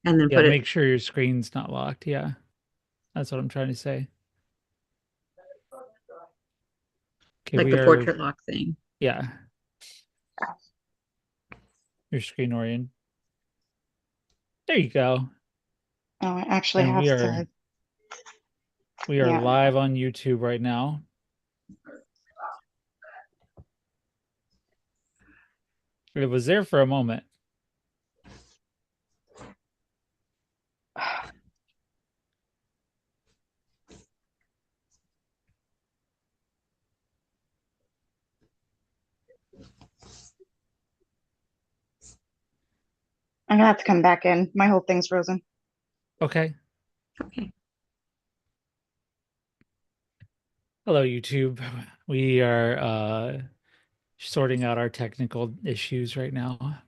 and then Yeah, put it make sure your screen's not locked. Yeah, that's what I'm trying to say. Okay, like we the are, portrait lock thing. yeah, your screen orient. There you go. Oh, I actually And have we are to, we are yeah. live on YouTube right now. It was there for a moment. I'm gonna have to come back in. My whole thing's frozen. Okay. Okay. Hello, YouTube. We are sorting out our technical issues right now.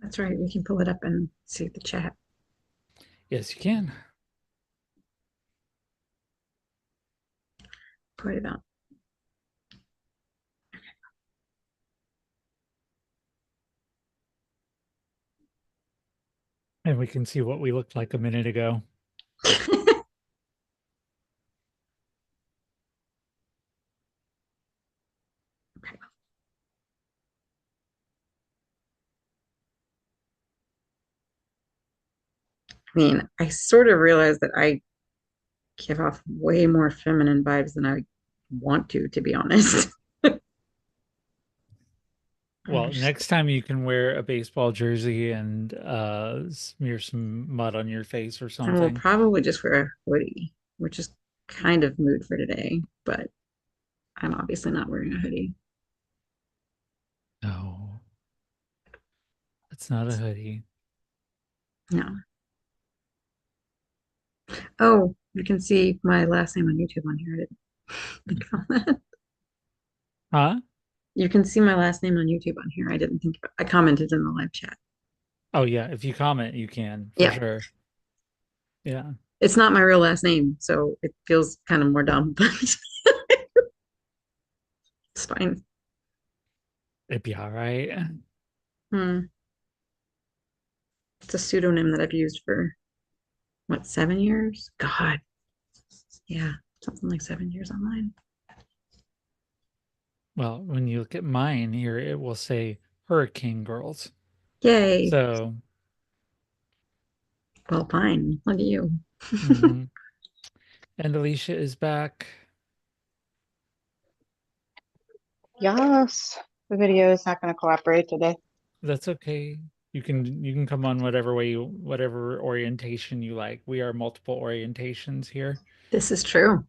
That's right. We can pull it up and see the chat. Yes, you can. Quite about. And we can see what we looked like a minute ago. Okay. I mean, I sort of realized that I give off way more feminine vibes than I want to be honest. I'm Well, just, next time you can wear a baseball jersey and smear some mud on your face or I will something. probably just wear a hoodie, which is kind of mood for today, but I'm obviously not wearing a hoodie. No, it's not a hoodie. No. Oh, you can see my last name on YouTube on here. I didn't think about that. Huh? You can see my last name on YouTube on here. I didn't think about, I commented in the live chat. Oh yeah, if you comment, you can for Yeah. sure. Yeah, It's not my real last name, so it feels kind of more dumb, but it's fine. it'd be all right. Hmm. It's a pseudonym that I've used for what, 7 years? God. Yeah, something like 7 years online. Well, when you look at mine here, it will say Hurricane Girls. Yay. So, Well, fine. Look at you. mhm. And Alicia is back. Yes. The video is not gonna cooperate today. That's okay. You can come on whatever way you whatever orientation you like. We are multiple orientations here. This is true.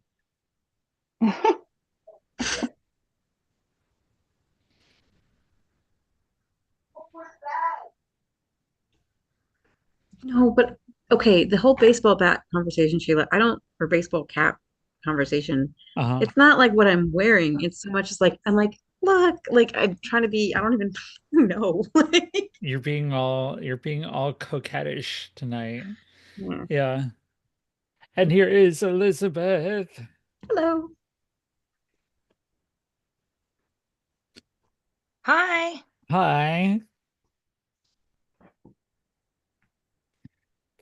No, but okay, the whole baseball bat conversation, Sheila, I don't, or baseball cap conversation, Uh-huh. it's not like what I'm wearing. It's so much as like, I'm like, look, like I'm trying to be, I don't even know. Like, You're being all coquettish tonight. yeah. Yeah. And here is Elizabeth. Hello. Hi. Hi.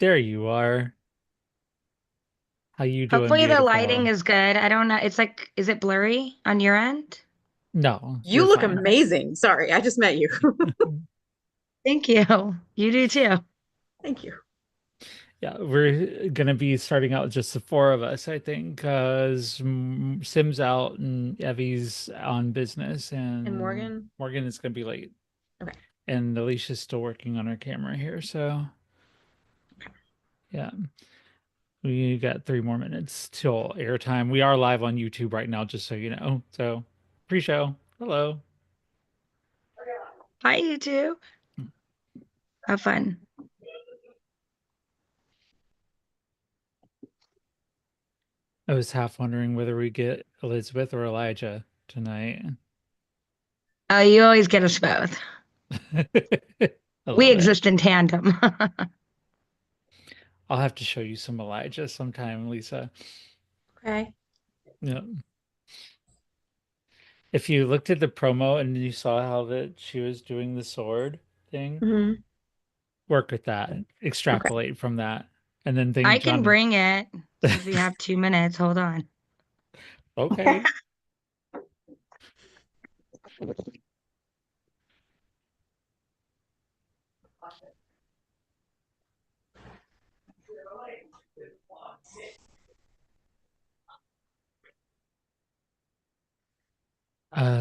There you are. How you doing, Hopefully the lighting beautiful? is good. I don't know. It's like, is it blurry on your end? No, You you're look fine. Okay. amazing. Sorry, I just met you. Thank you. You do too. Thank you. Yeah, we're gonna be starting out with just the four of us, I think, because Sim's out and Evie's on business, And and Morgan? Morgan is gonna be late, Okay. and Alicia's still working on her camera here. So yeah, we got 3 more minutes till airtime. We are live on YouTube right now, just so you know. So pre-show, hello. Hi, you two. Have fun. I was half wondering whether we get Elizabeth or Elijah tonight. Oh, you always get us both. I We love it. exist in tandem. I'll have to show you some Elijah sometime, Lisa. Okay. Yeah. If you looked at the promo and you saw how that she was doing the sword thing, Hmm. work with that, extrapolate from that, and then I think can John. bring it if you have 2 minutes. Hold on. Okay.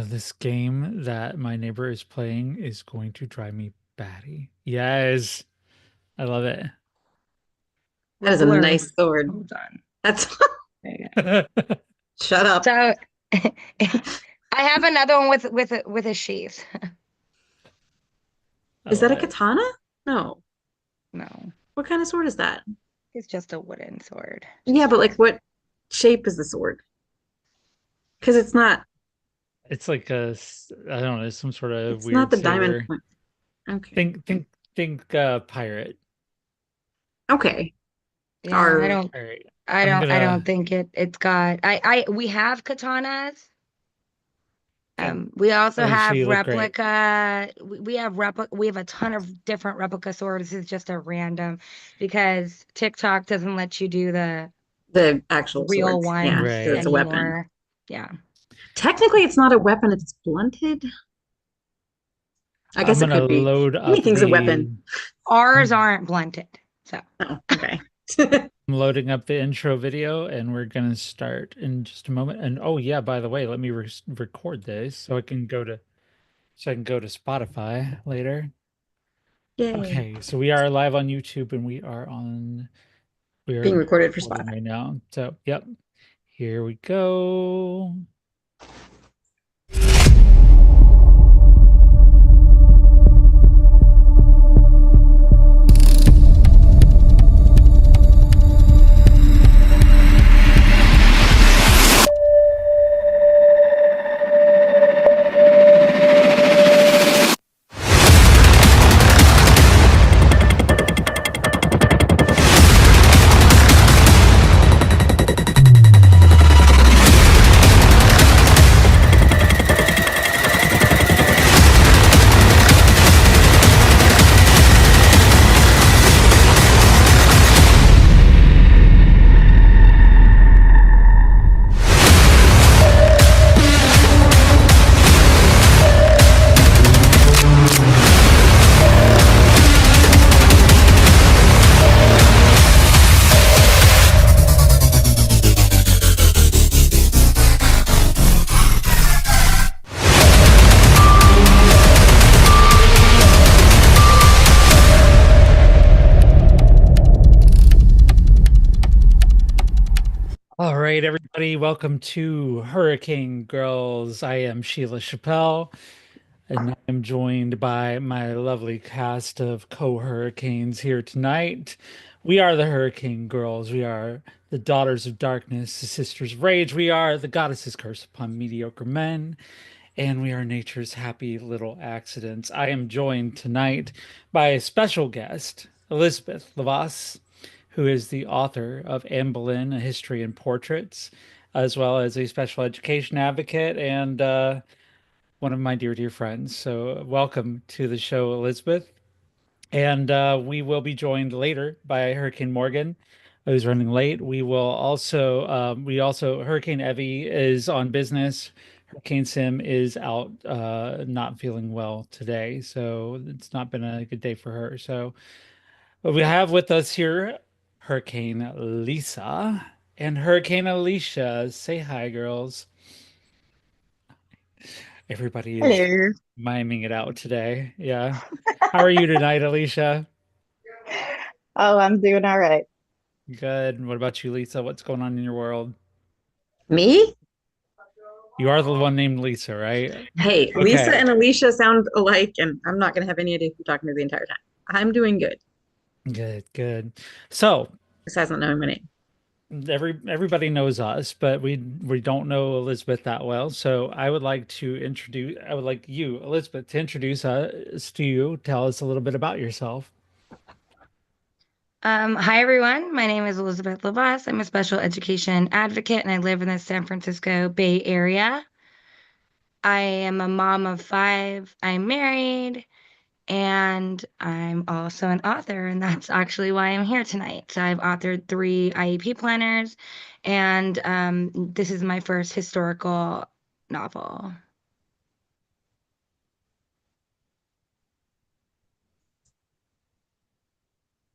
This game that my neighbor is playing is going to drive me batty. Yes, I love it. That is a Blur. nice sword. Hold on. That's There you go. I shut up. So I have another one with a sheath. Is that a love it. katana? No. No, What kind of sword is that? it's just a wooden sword. Yeah, but like what shape is the sword? Because It's like I don't know, some sort of it's not weird the diamond saber. point. Okay. Think pirate. Okay. Yeah, Our All right. I don't think it's got we have katanas. Okay. We also Alicia, have you look great. replica. We have a ton of different replica swords. This is just a random because TikTok doesn't let you do the the actual real swords. Yeah, ones because Right. it's a weapon. anymore. Yeah. Technically, it's not a weapon, it's blunted. I I'm guess it gonna could be. load up Anything's a weapon. Ours aren't blunted. So Oh, okay. I'm loading up the intro video and we're gonna start in just a moment. And oh yeah, by the way, let me record this so I can go to Spotify later. Yay. Okay, so we are live on YouTube and we are Being recorded for recording Spotify. right now. So yep, here we go. All right, everybody, welcome to Hurricane Girls. I am Sheila Chappelle, and I am joined by my lovely cast of co-hurricanes here tonight. We are the Hurricane Girls. We are the daughters of darkness, the sisters of rage. We are the goddesses curse upon mediocre men, and we are nature's happy little accidents. I am joined tonight by a special guest, Elizabeth LaVasse, who is the author of Anne Boleyn, A History in Portraits, as well as a special education advocate and one of my dear, dear friends. So, welcome to the show, Elizabeth. And we will be joined later by Hurricane Morgan, who's running late. We also, Hurricane Evie is on business. Hurricane Sim is out, not feeling well today. So, it's not been a good day for her. So, but we have with us here Hurricane Lisa and Hurricane Alicia. Say hi, girls. Everybody is Hello. miming it out today. Yeah. How are you tonight, Alicia? Oh, I'm doing all right. Good. What about you, Lisa? What's going on in your world? Me? You are the one named Lisa, right? Hey, Lisa Okay. and Alicia sound alike, and I'm not going to have any idea who you're talking to the entire time. I'm doing good, Good, good. So besides not knowing my name. everybody knows us, but we don't know Elizabeth that well. So I would like you, Elizabeth, to introduce us to you. Tell us a little bit about yourself. Hi everyone. My name is Elizabeth LaVasse. I'm a special education advocate and I live in the San Francisco Bay Area. I am a mom of 5. I'm married And I'm also an author, and that's actually why I'm here tonight. So I've authored 3 IEP planners, and this is my first historical novel.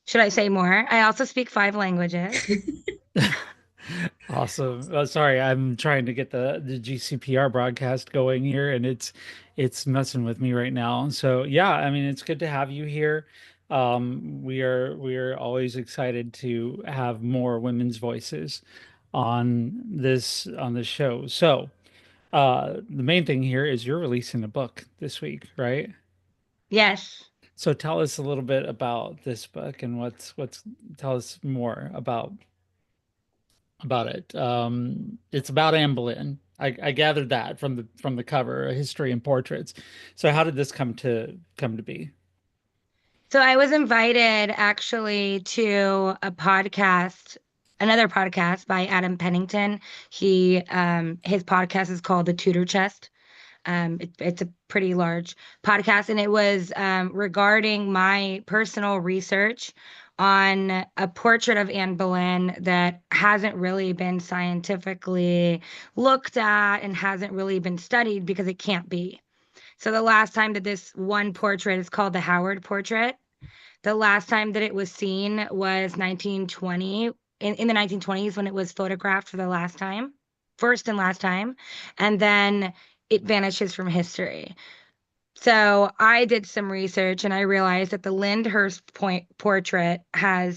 Should I say more? I also speak 5 languages. Awesome. Sorry, I'm trying to get the GCPR broadcast going here, and it's messing with me right now. So yeah, I mean, it's good to have you here. We are always excited to have more women's voices on this show. So the main thing here is you're releasing a book this week, right? Yes. So tell us a little bit about this book and what's tell us more about it. It's about Anne Boleyn. I gathered that from the cover, a history and portraits. So how did this come to be? So I was invited actually to a podcast, another podcast by Adam Pennington. His podcast is called The Tudor Chest. It's a pretty large podcast, and it was regarding my personal research on a portrait of Anne Boleyn that hasn't really been scientifically looked at and hasn't really been studied because it can't be. So the last time that this one portrait is called the Howard portrait, the last time that it was seen was 1920, in the 1920s when it was photographed for the last time, first and last time, and then it vanishes from history. So I did some research and I realized that the Lyndhurst point portrait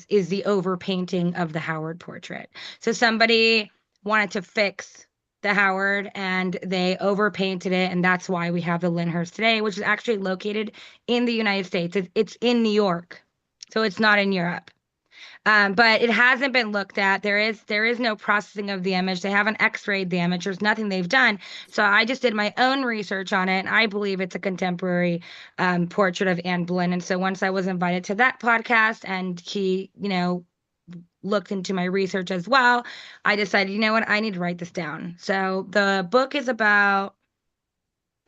is the overpainting of the Howard portrait. So somebody wanted to fix the Howard and they overpainted it, and that's why we have the Lyndhurst today, which is actually located in the United States. It's in New York, so it's not in Europe. But it hasn't been looked at. There is no processing of the image. They haven't X-rayed the image. There's nothing they've done. So I just did my own research on it, and I believe it's a contemporary portrait of Anne Boleyn. And so once I was invited to that podcast, and he, looked into my research as well, I decided, you know what, I need to write this down. So the book is about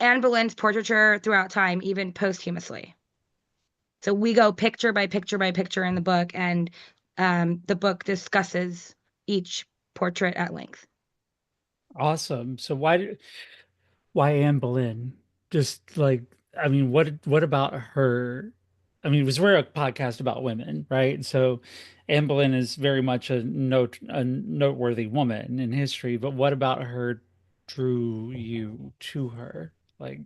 Anne Boleyn's portraiture throughout time, even posthumously. So we go picture by picture by picture in the book, and the book discusses each portrait at length. Awesome. So why Anne Boleyn? Just like, I mean, what about her? I mean, it was we're a podcast about women, right? So Anne Boleyn is very much a noteworthy woman in history, but what about her drew you to her? Like, do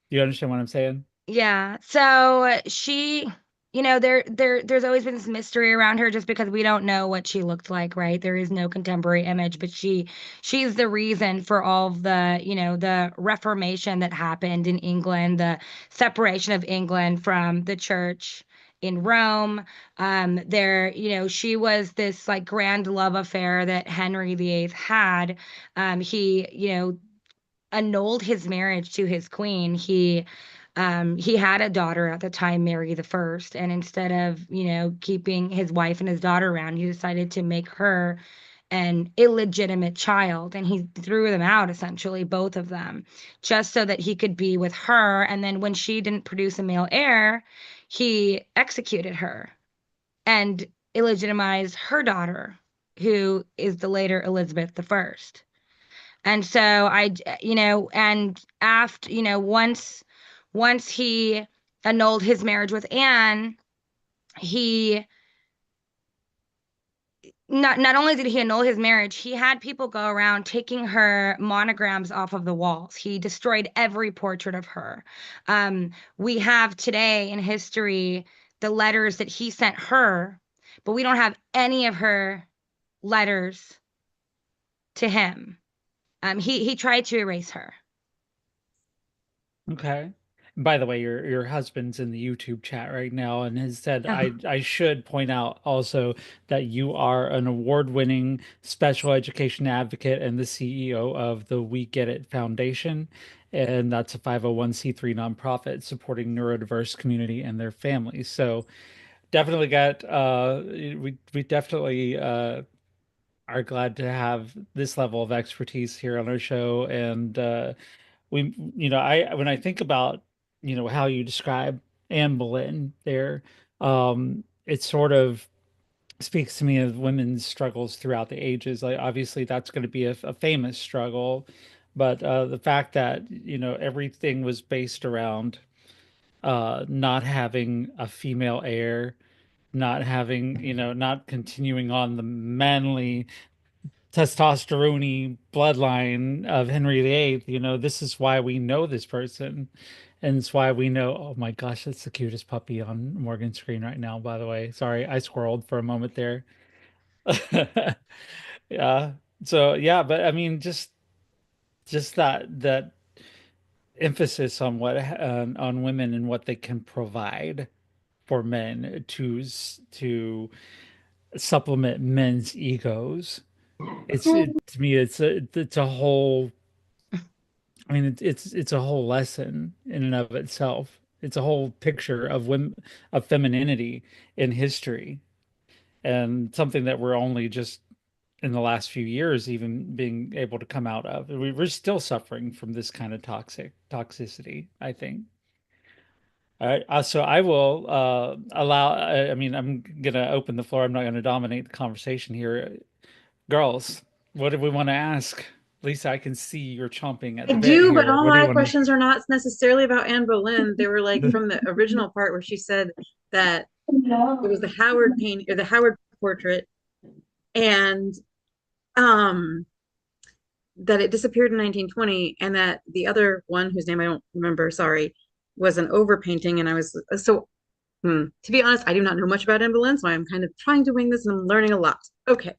you understand what I'm saying? Yeah. So she, there's always been this mystery around her just because we don't know what she looked like, right? There is no contemporary image, but she's the reason for all of the Reformation that happened in England, the separation of England from the church in Rome. She was this like grand love affair that Henry VIII had. He annulled his marriage to his queen. He had a daughter at the time, Mary the First, and instead of keeping his wife and his daughter around, he decided to make her an illegitimate child, and he threw them out, essentially both of them, just so that he could be with her. And then when she didn't produce a male heir, he executed her and illegitimized her daughter, who is the later Elizabeth the First. And so and after, once he annulled his marriage with Anne, he not only did he annul his marriage, he had people go around taking her monograms off of the walls. He destroyed every portrait of her. We have today in history the letters that he sent her, but we don't have any of her letters to him. He tried to erase her. Okay. By the way, your husband's in the YouTube chat right now and has said I should point out also that you are an award-winning special education advocate and the CEO of the We Get It Foundation, and that's a 501(c)(3) nonprofit supporting neurodiverse community and their families. So definitely got we definitely are glad to have this level of expertise here on our show, and we I when I think about how you describe Anne Boleyn there. It sort of speaks to me of women's struggles throughout the ages. Like obviously that's going to be a famous struggle, but the fact that everything was based around not having a female heir, not having not continuing on the manly testosterone bloodline of Henry VIII. This is why we know this person. And it's why we know, oh my gosh, that's the cutest puppy on Morgan's screen right now, by the way. Sorry, I squirreled for a moment there. Yeah. So yeah, but I mean, just that emphasis on what on women and what they can provide for men to supplement men's egos. To me, it's a whole. I mean, it's a whole lesson in and of itself. It's a whole picture of women of femininity in history, and something that we're only just in the last few years even being able to come out of. We're still suffering from this kind of toxicity, I think. All right, so I will allow. I mean, I'm gonna open the floor. I'm not gonna dominate the conversation here. Girls, what do we want to ask? Lisa, I can see you're chomping at I the bit do, but here. all What do you my want questions are not necessarily about Anne Boleyn. They were like to? from the original part where she said that it was the Howard painting or the Howard portrait, and um that it disappeared in 1920, and that the other one, whose name I don't remember, sorry, was an overpainting. And I was so to be honest, I do not know much about Anne Boleyn, so I'm kind of trying to wing this and I'm learning a lot. Okay.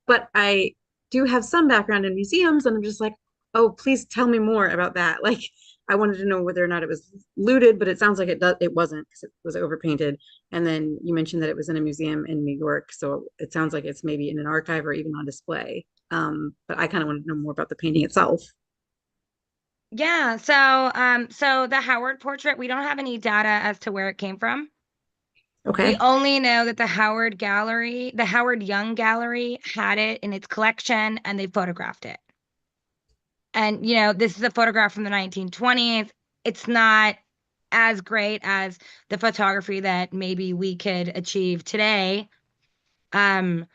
But I do have some background in museums, and I'm just like, oh, please tell me more about that. Like, I wanted to know whether or not it was looted, but it sounds like it wasn't, because it was overpainted. And then you mentioned that it was in a museum in New York, so it sounds like it's maybe in an archive or even on display. But I kind of want to know more about the painting itself. Yeah, so the Howard portrait, we don't have any data as to where it came from. We Okay. only know that the Howard Gallery, the Howard Young Gallery, had it in its collection and they photographed it. And this is a photograph from the 1920s. It's not as great as the photography that maybe we could achieve today. Um,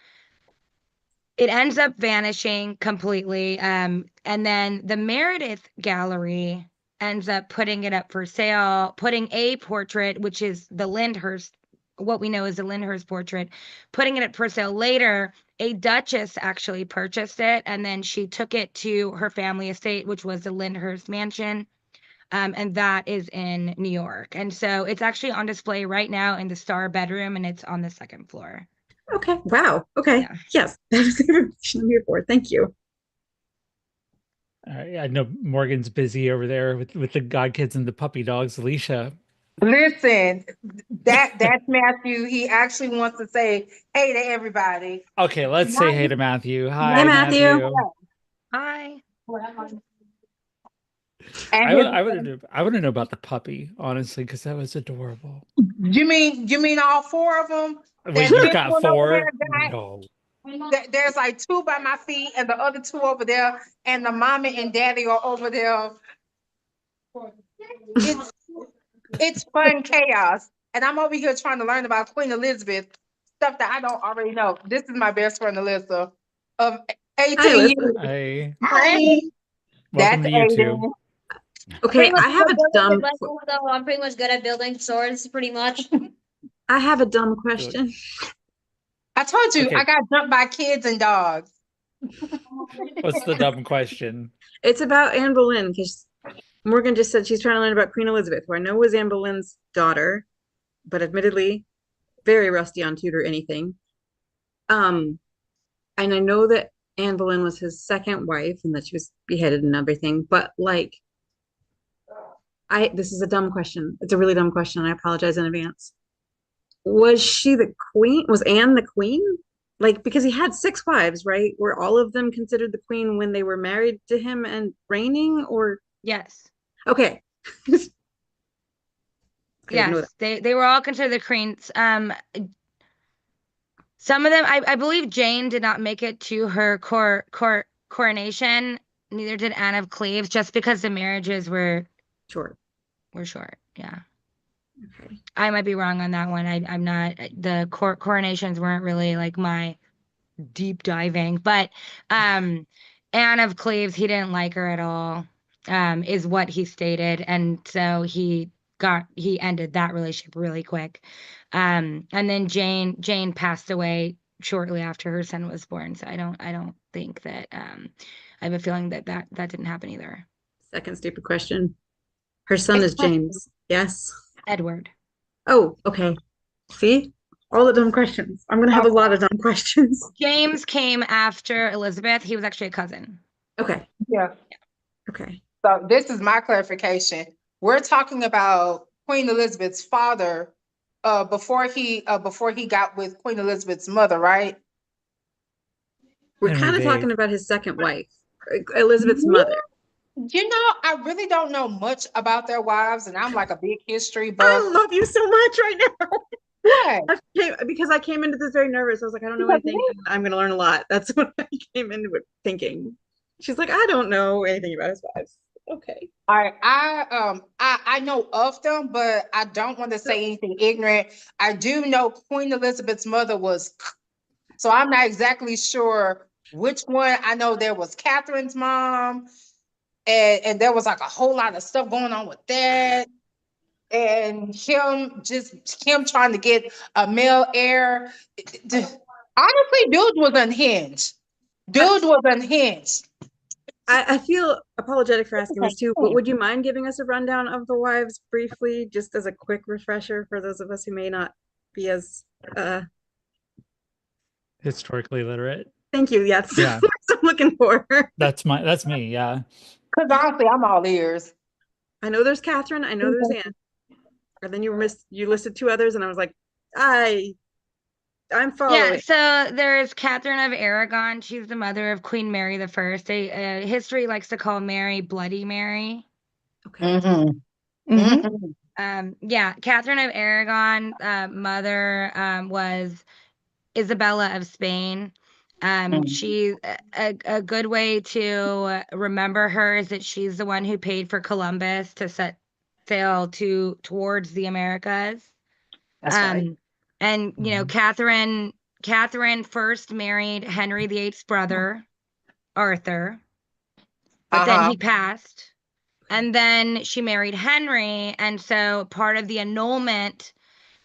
it ends up vanishing completely. And then the Meredith Gallery ends up putting it up for sale, putting a portrait, which is the Lyndhurst, what we know is the Lyndhurst portrait, putting it up for sale later. A duchess actually purchased it, and then she took it to her family estate, which was the Lyndhurst mansion. And that is in New York. And so it's actually on display right now in the star bedroom, and it's on the second floor. Okay. Wow. Okay. Yeah. Yes, that is the information I'm here for. Thank you. I know Morgan's busy over there with the god kids and the puppy dogs. Alicia. Listen, that's Matthew. He actually wants to say hey to everybody. Okay, let's say hey to Matthew. Hi, Hey, Matthew. Matthew. Hi. And I want to know about the puppy, honestly, because that was adorable. you mean all four of them? Wait, That you've fifth got one over four? there, No. there's like two by my feet and the other two over there, and the mommy and daddy are over there. It's it's fun chaos. And I'm over here trying to learn about Queen Elizabeth, stuff that I don't already know. This is my best friend Alyssa of Hi, 18 years. Hi. Hi. Welcome That's to YouTube. Aiden. Okay, I have a dumb So I'm pretty much good at building swords, pretty much. I have a dumb question. I told you Okay. I got jumped by kids and dogs. What's the dumb question? It's about Anne Boleyn, because Morgan just said she's trying to learn about Queen Elizabeth, who I know was Anne Boleyn's daughter, but admittedly very rusty on Tudor anything. And I know that Anne Boleyn was his second wife and that she was beheaded and everything, but like this is a dumb question. It's a really dumb question, and I apologize in advance. Was she the queen? Was Anne the queen? Like, because he had six wives, right? Were all of them considered the queen when they were married to him and reigning, or Yes. okay. Yes, they were all considered the queens. Some of them, I believe Jane did not make it to her coronation. Neither did Anne of Cleves, just because the marriages were Sure. short. Yeah. Okay. I might be wrong on that one. I'm not, the coronations weren't really like my deep diving, but Anne of Cleves, he didn't like her at all, is what he stated. And so he ended that relationship really quick. And then Jane passed away shortly after her son was born. So I don't think that I have a feeling that didn't happen either. Second stupid question. Her son is James. Yes. Edward. Oh, okay. See? All the dumb questions. I'm gonna have a lot of dumb questions. James came after Elizabeth. He was actually a cousin. Okay. Yeah. Okay. So this is my clarification. We're talking about Queen Elizabeth's father, before he got with Queen Elizabeth's mother, right? We're Henry kind of VIII. talking about his second wife, Elizabeth's mother. You know, I really don't know much about their wives, and I'm like a big history buff. I love you so much right now. What? Because I came into this very nervous. I was like, I don't know anything. And I'm going to learn a lot. That's what I came into it thinking. She's like, I don't know anything about his wives. Okay. All right, I know of them, but I don't want to say anything ignorant. I do know Queen Elizabeth's mother was, so I'm not exactly sure which one. I know there was Catherine's mom, and there was like a whole lot of stuff going on with that. And him trying to get a male heir. Honestly, dude was unhinged. Dude was unhinged. I feel apologetic for asking this too, but would you mind giving us a rundown of the wives briefly, just as a quick refresher for those of us who may not be as Historically literate. Thank you. Yeah, that's Yeah. what I'm looking for. That's me. Yeah. Because honestly, I'm all ears. I know there's Catherine. I know there's Anne. And then you listed two others, and I was like, I'm following. Yeah, so there's Catherine of Aragon. She's the mother of Queen Mary the First. History likes to call Mary Bloody Mary. Okay. Yeah, Catherine of Aragon, mother was Isabella of Spain. She a good way to remember her is that she's the one who paid for Columbus to set sail towards the Americas. That's right. And you know, Catherine first married Henry VIII's brother, Arthur, but then he passed. And then she married Henry, and so part of the annulment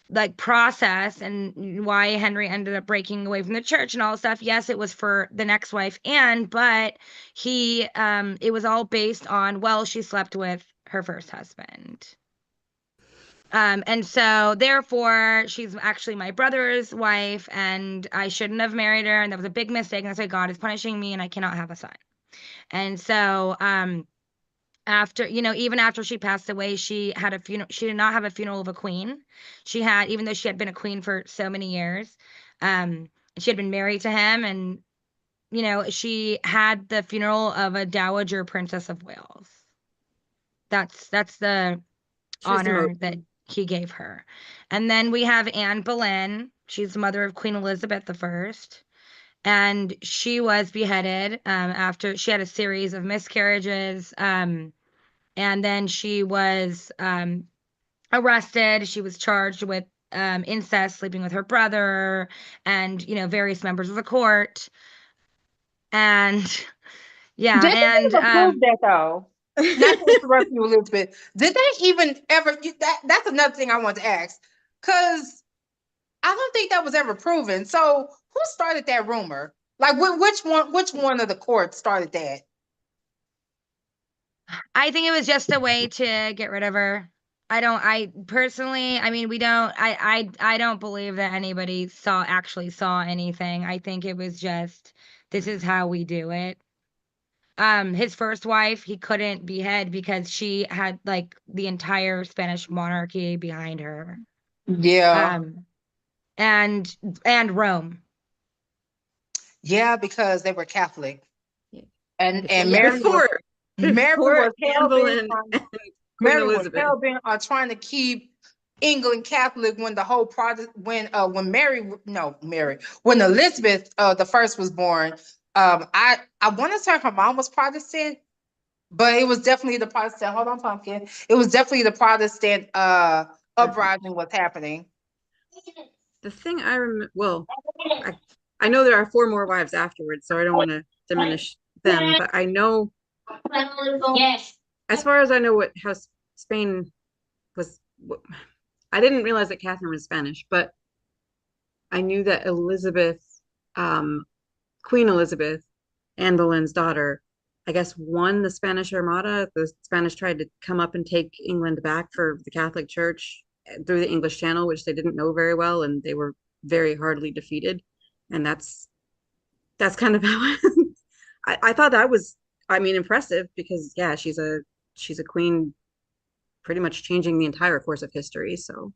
like process and why Henry ended up breaking away from the church and all this stuff. Yes, it was for the next wife, Anne, but he it was all based on, well, she slept with her first husband. And so therefore she's actually my brother's wife, and I shouldn't have married her, and that was a big mistake, and that's why God is punishing me, and I cannot have a son. And so after, you know, even after she passed away, she had a funeral. She did not have a funeral of a queen. She had, even though she had been a queen for so many years, she had been married to him, and you know, she had the funeral of a dowager princess of Wales. That's the honor that he gave her. And then we have Anne Boleyn. She's the mother of Queen Elizabeth I. And she was beheaded after she had a series of miscarriages. And then she was arrested. She was charged with incest, sleeping with her brother, and you know, various members of the court. And yeah, Did they and ever prove that though? Not to interrupt you, Elizabeth. Did they even ever? That's another thing I want to ask, because I don't think that was ever proven. So who started that rumor? Like, which one of the courts started that? I think it was just a way to get rid of her. I personally, I mean, I don't believe that anybody actually saw anything. I think it was just, this is how we do it. His first wife, he couldn't behead because she had like the entire Spanish monarchy behind her. Yeah. And Rome. Yeah, because they were Catholic. Yeah. And Yeah, Mary before was Anne Boleyn and Queen Elizabeth. hell-bent on trying to keep England Catholic when the whole project when Elizabeth the first was born. I want to say her mom was Protestant, but it was definitely the Protestant. Hold on, pumpkin. It was definitely the Protestant uprising was happening. The thing I remember, well, I know there are 4 more wives afterwards, so I don't want to diminish them, but I know, Yes. as far as I know, how Spain was. I didn't realize that Catherine was Spanish, but I knew that Elizabeth, um, Queen Elizabeth, Anne Boleyn's daughter, I guess won the Spanish Armada. The Spanish tried to come up and take England back for the Catholic Church through the English Channel, which they didn't know very well, and they were very hardly defeated. And that's kind of how I thought that was, I mean, impressive because yeah, she's a queen, pretty much changing the entire course of history. So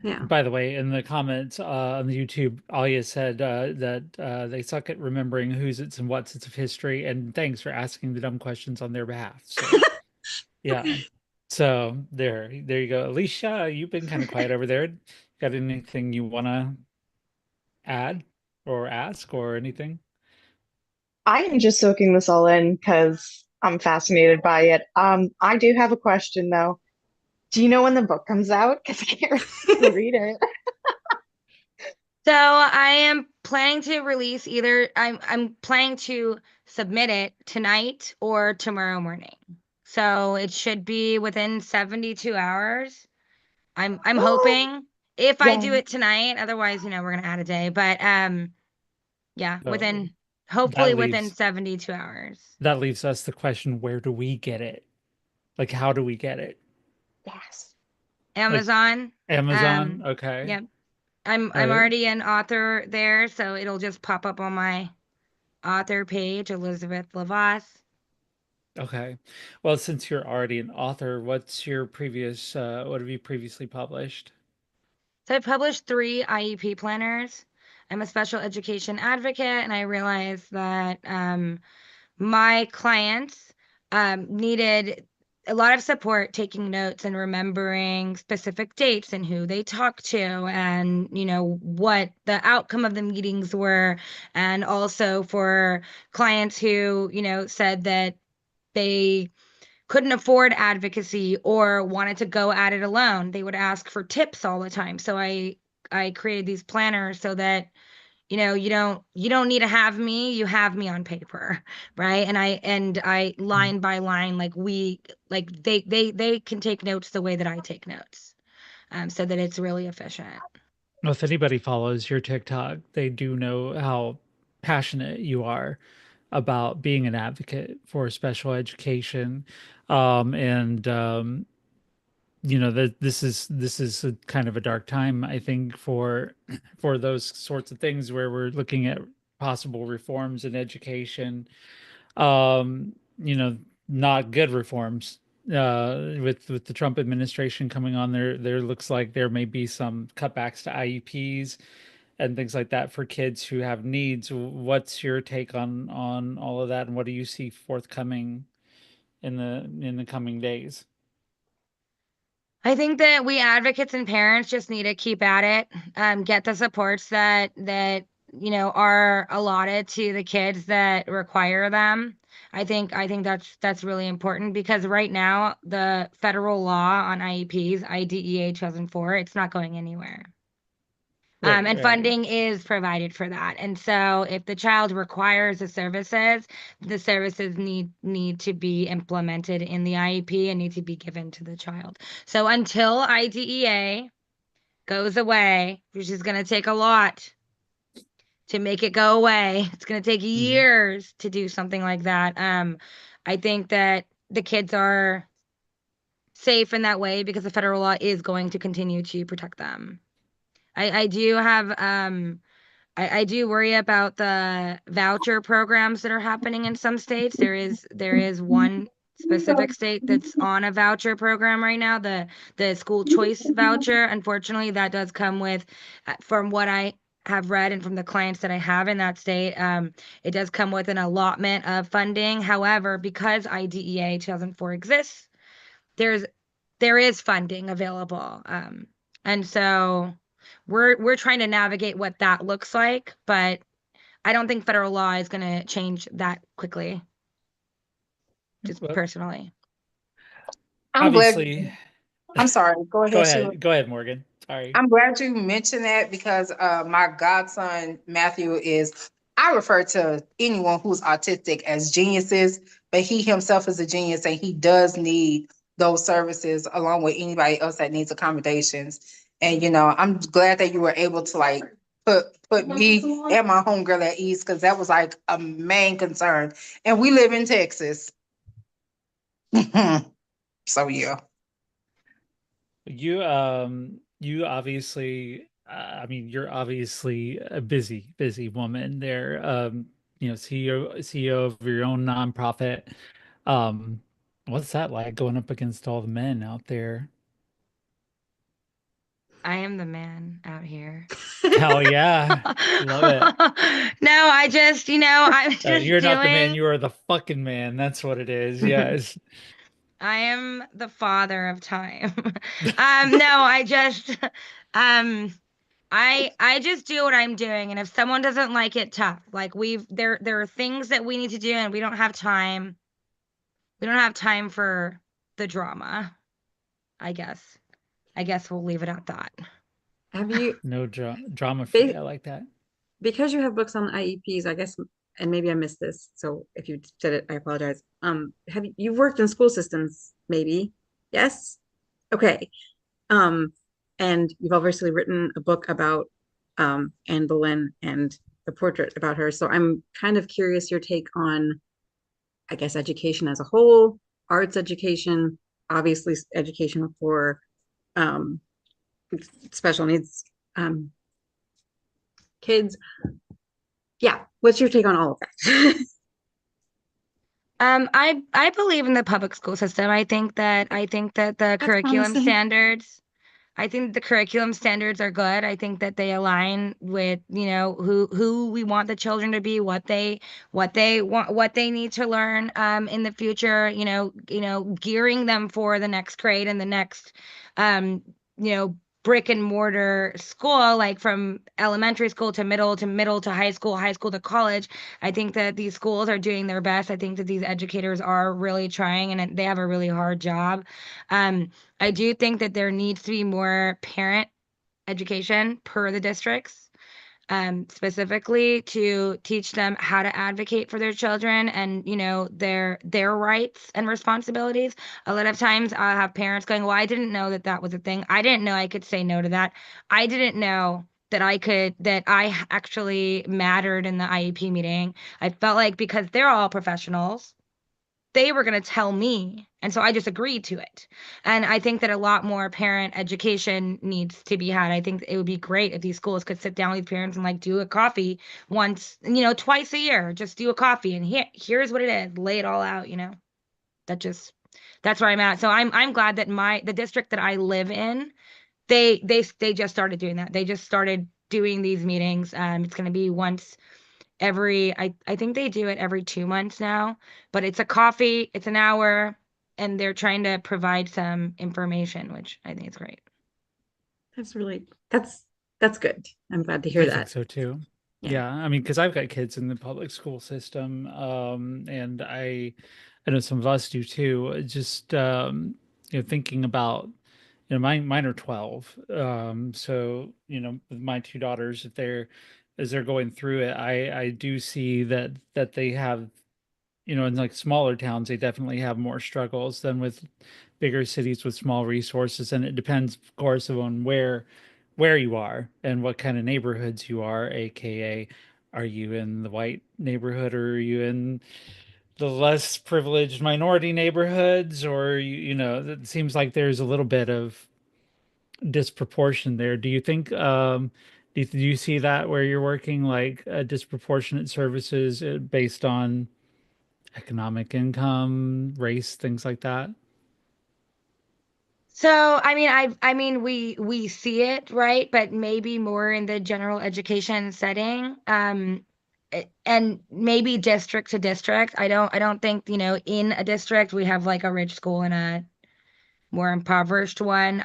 yeah. By the way, in the comments on the YouTube, Alia said that they suck at remembering who's its and what's its of history, and thanks for asking the dumb questions on their behalf. So, yeah. So there you go. Alicia, you've been kind of quiet over there. Got anything you want to add or ask or anything? I am just soaking this all in because I'm fascinated by it. I do have a question though. Do you know when the book comes out? Because I can't read it. So I am planning to release I'm planning to submit it tonight or tomorrow morning. So it should be within 72 hours. I'm hoping if I do Yeah. it tonight, otherwise, we're gonna add a day. But yeah, So hopefully that within leaves 72 hours. that leaves us the question, where do we get it? Like, how do we get it? Yes. Like Amazon. Amazon? Okay. Yep. I'm All right. already an author there, so it'll just pop up on my author page, Elizabeth LaVasse. Okay. Well, since you're already an author, what's your previous what have you previously published? So I published 3 IEP planners. I'm a special education advocate, and I realized that my clients needed a lot of support taking notes and remembering specific dates and who they talked to and what the outcome of the meetings were, and also for clients who said that they couldn't afford advocacy or wanted to go at it alone. They would ask for tips all the time. So I created these planners so that you don't need to have me, you have me on paper, right? And I line by line, they can take notes the way that I take notes, so that it's really efficient. Well, if anybody follows your TikTok, they do know how passionate you are about being an advocate for special education. And that this is a kind of a dark time, I think, for for those sorts of things where we're looking at possible reforms in education. Um, you know, not good reforms. With the Trump administration coming on, there looks like there may be some cutbacks to IEPs and things like that for kids who have needs. What's your take on all of that, and what do you see forthcoming in the coming days? I think that we advocates and parents just need to keep at it, get the supports that are allotted to the kids that require them. I think that's really important because right now the federal law on IEPs, IDEA 2004, it's not going anywhere. Right, And right. funding is provided for that. And so if the child requires the services need to be implemented in the IEP and need to be given to the child. So until IDEA goes away, which is going to take a lot to make it go away, it's going to take Mhm. years to do something like that. I think that the kids are safe in that way because the federal law is going to continue to protect them. I do have I do worry about the voucher programs that are happening in some states. There is one specific state that's on a voucher program right now, the school choice voucher. Unfortunately, that does come with, from what I have read and from the clients that I have in that state, it does come with an allotment of funding. However, because IDEA 2004 exists, there's there is funding available. And so we're trying to navigate what that looks like, but I don't think federal law is going to change that quickly. just Well, personally. I'm glad. obviously, I'm sorry. Go go ahead, Sheila. ahead. Go ahead, Morgan. Sorry. I'm glad you mentioned that because my godson Matthew is. I refer to anyone who's autistic as geniuses, but he himself is a genius and he does need those services along with anybody else that needs accommodations. And I'm glad that you were able to like put me and my homegirl at ease because that was like a main concern. And we live in Texas. So yeah. You obviously, I mean, you're obviously a busy woman there. CEO of your own nonprofit. Um, what's that like going up against all the men out there? I am the man out here. Hell yeah. Love it. No, I just, I'm just You're not the man, doing. you are the fucking man. That's what it is. Yes. I am the father of time. No, I just, um, I just do what I'm doing, and if someone doesn't like it, tough. Like there are things that we need to do, and we don't have time. We don't have time for the drama. I guess. I guess we'll leave it at that. Have you, No drama free. ba- I like that. because you have books on IEPs, I guess, and maybe I missed this, so if you said it, I apologize. Have you've worked in school systems, maybe? Yes? Okay. Um, and you've obviously written a book about Anne Boleyn and the portrait about her. So I'm kind of curious your take on, I guess, education as a whole, arts education, obviously education for um, special needs kids. Yeah, what's your take on all of that? I believe in the public school system. I think that the That's curriculum promising. standards I think the curriculum standards are good. I think that they align with, who we want the children to be, what they want, what they need to learn in the future, gearing them for the next grade and the next um, brick and mortar school, like from elementary school to high school to college. I think that these schools are doing their best. I think that these educators are really trying and they have a really hard job. I do think that there needs to be more parent education per the districts, specifically to teach them how to advocate for their children and their rights and responsibilities. A lot of times I'll have parents going, "Well, I didn't know that that was a thing. I didn't know I could say no to that. I didn't know." That I actually mattered in the IEP meeting. I felt like because they're all professionals, they were going to tell me. And so I just agreed to it. And I think that a lot more parent education needs to be had. I think it would be great if these schools could sit down with parents and like do a coffee once, twice a year, just do a coffee and here's what it is, lay it all out. That just that's where I'm at. So I'm glad that the district that I live in, they just started doing that. They just started doing these meetings. It's going to be once every I think they do it every 2 months now, but it's a coffee, it's an hour, and they're trying to provide some information, which I think is great. That's really that's good. I'm glad to hear I think that. so too. Yeah. Yeah, I mean, because I've got kids in the public school system, and I know some of us do too. Just thinking about, mine are 12. So with my two daughters, if as they're going through it, I do see that they have, in like smaller towns, they definitely have more struggles than with bigger cities with small resources, and it depends, of course, on where you are and what kind of neighborhoods you are, aka are you in the white neighborhood or are you in the less privileged minority neighborhoods, or it seems like there's a little bit of disproportion there. Do you think do you see that where you're working, like disproportionate services based on economic income, race, things like that? So I mean we see it, right, but maybe more in the general education setting. And maybe district to district. I don't think, in a district we have like a rich school and a more impoverished one.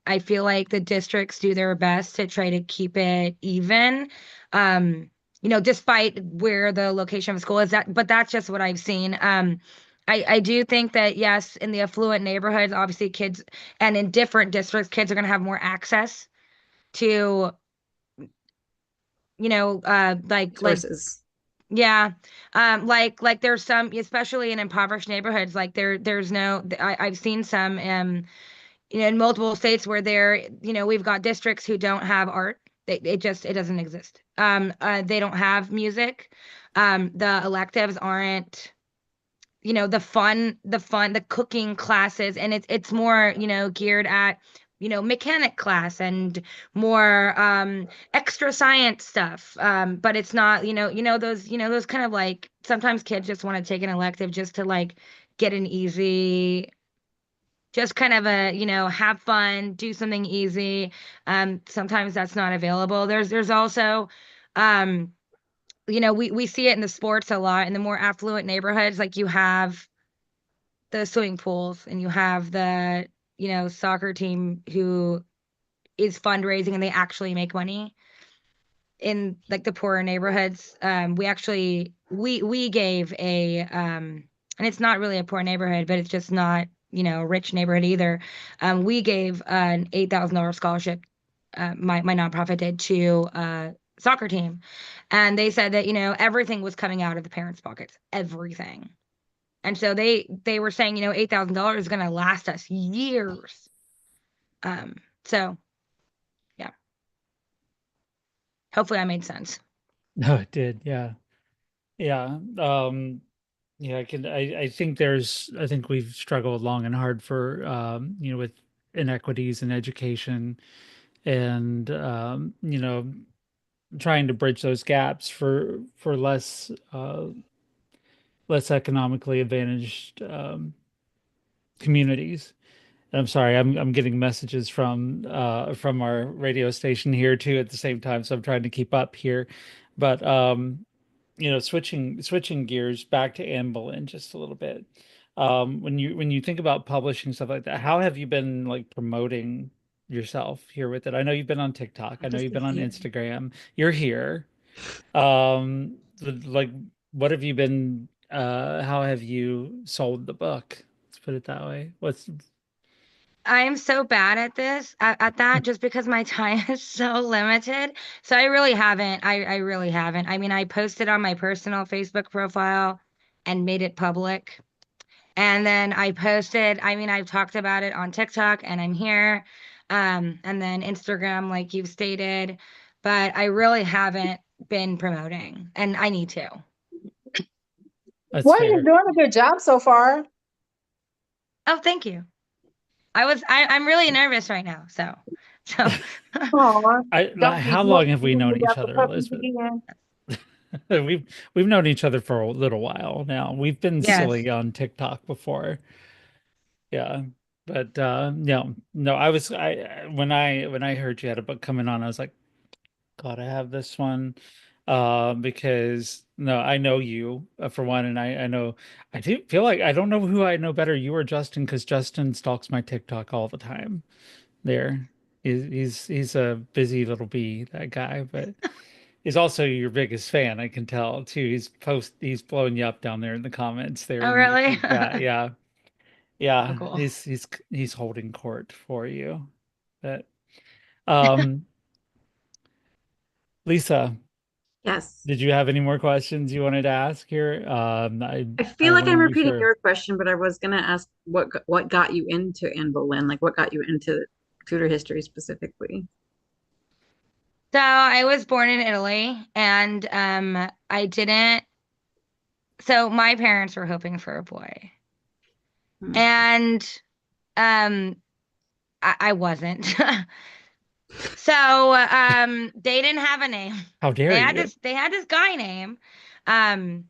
I feel like the districts do their best to try to keep it even. Despite where the location of school is, but that's just what I've seen. I do think that, yes, in the affluent neighborhoods, obviously kids, and in different districts, kids are going to have more access to, like, Sources. yeah, like there's some, especially in impoverished neighborhoods, like there's no, I've seen some, in multiple states where we've got districts who don't have art. It doesn't exist. They don't have music. The electives aren't, the cooking classes, and it's more, geared at, mechanic class and more extra science stuff. But it's not, those kind of, like, sometimes kids just want to take an elective just to, like, get an easy, just kind of a, have fun, do something easy. Sometimes that's not available. There's also, we see it in the sports a lot. In the more affluent neighborhoods, like, you have the swimming pools, and you have the, soccer team who is fundraising, and they actually make money. In, like, the poorer neighborhoods, we gave a, and it's not really a poor neighborhood, but it's just not, a rich neighborhood either. We gave an $8,000 scholarship, my nonprofit did, to a soccer team, and they said that, everything was coming out of the parents' pockets, everything. And so they were saying, $8,000 is going to last us years. So yeah, hopefully I made sense. No, it did. Yeah. Yeah. Yeah, I think I think we've struggled long and hard for, with inequities in education, and, trying to bridge those gaps for less economically advantaged, communities. And I'm sorry, I'm getting messages from our radio station here too at the same time, so I'm trying to keep up here. But switching gears back to Anne Boleyn just a little bit. When you think about publishing stuff like that, how have you been, like, promoting yourself here with it? I know you've been on TikTok. I know you've been on Instagram. You're here. Like, what have you been? How have you sold the book? Let's put it that way. I am so bad at this, at that, just because my time is so limited. So I really haven't. I really haven't. I mean, I posted on my personal Facebook profile and made it public. And then I've talked about it on TikTok, and I'm here. And then Instagram, like you've stated, but I really haven't been promoting, and I need to. That's Well, fair. you're doing a good job so far. Oh, thank you. I'm really nervous right now. So Don't be How long have we known got each the other, puppies Elizabeth? again. We've known each other for a little while now. We've been Yes. silly on TikTok before. Yeah. But no, when I heard you had a book coming on, I was like, gotta have this one. Because no, I know you, for one, and I know, I do feel like I don't know who I know better, you or Justin, because Justin stalks my TikTok all the time. There, he's a busy little bee, that guy, but he's also your biggest fan. I can tell too. He's blowing you up down there in the comments there. Oh, in the really? YouTube chat. Yeah, Oh, yeah. cool. He's holding court for you. But um, Lisa, Yes. did you have any more questions you wanted to ask here? I I feel like want I'm to be repeating sure. your question, but I was gonna ask what got you into Anne Boleyn? Like, what got you into Tudor history specifically? So I was born in Italy, and I didn't. So my parents were hoping for a boy, Hmm. and I wasn't. So they didn't have a name. How dare you? They had this guy name, um,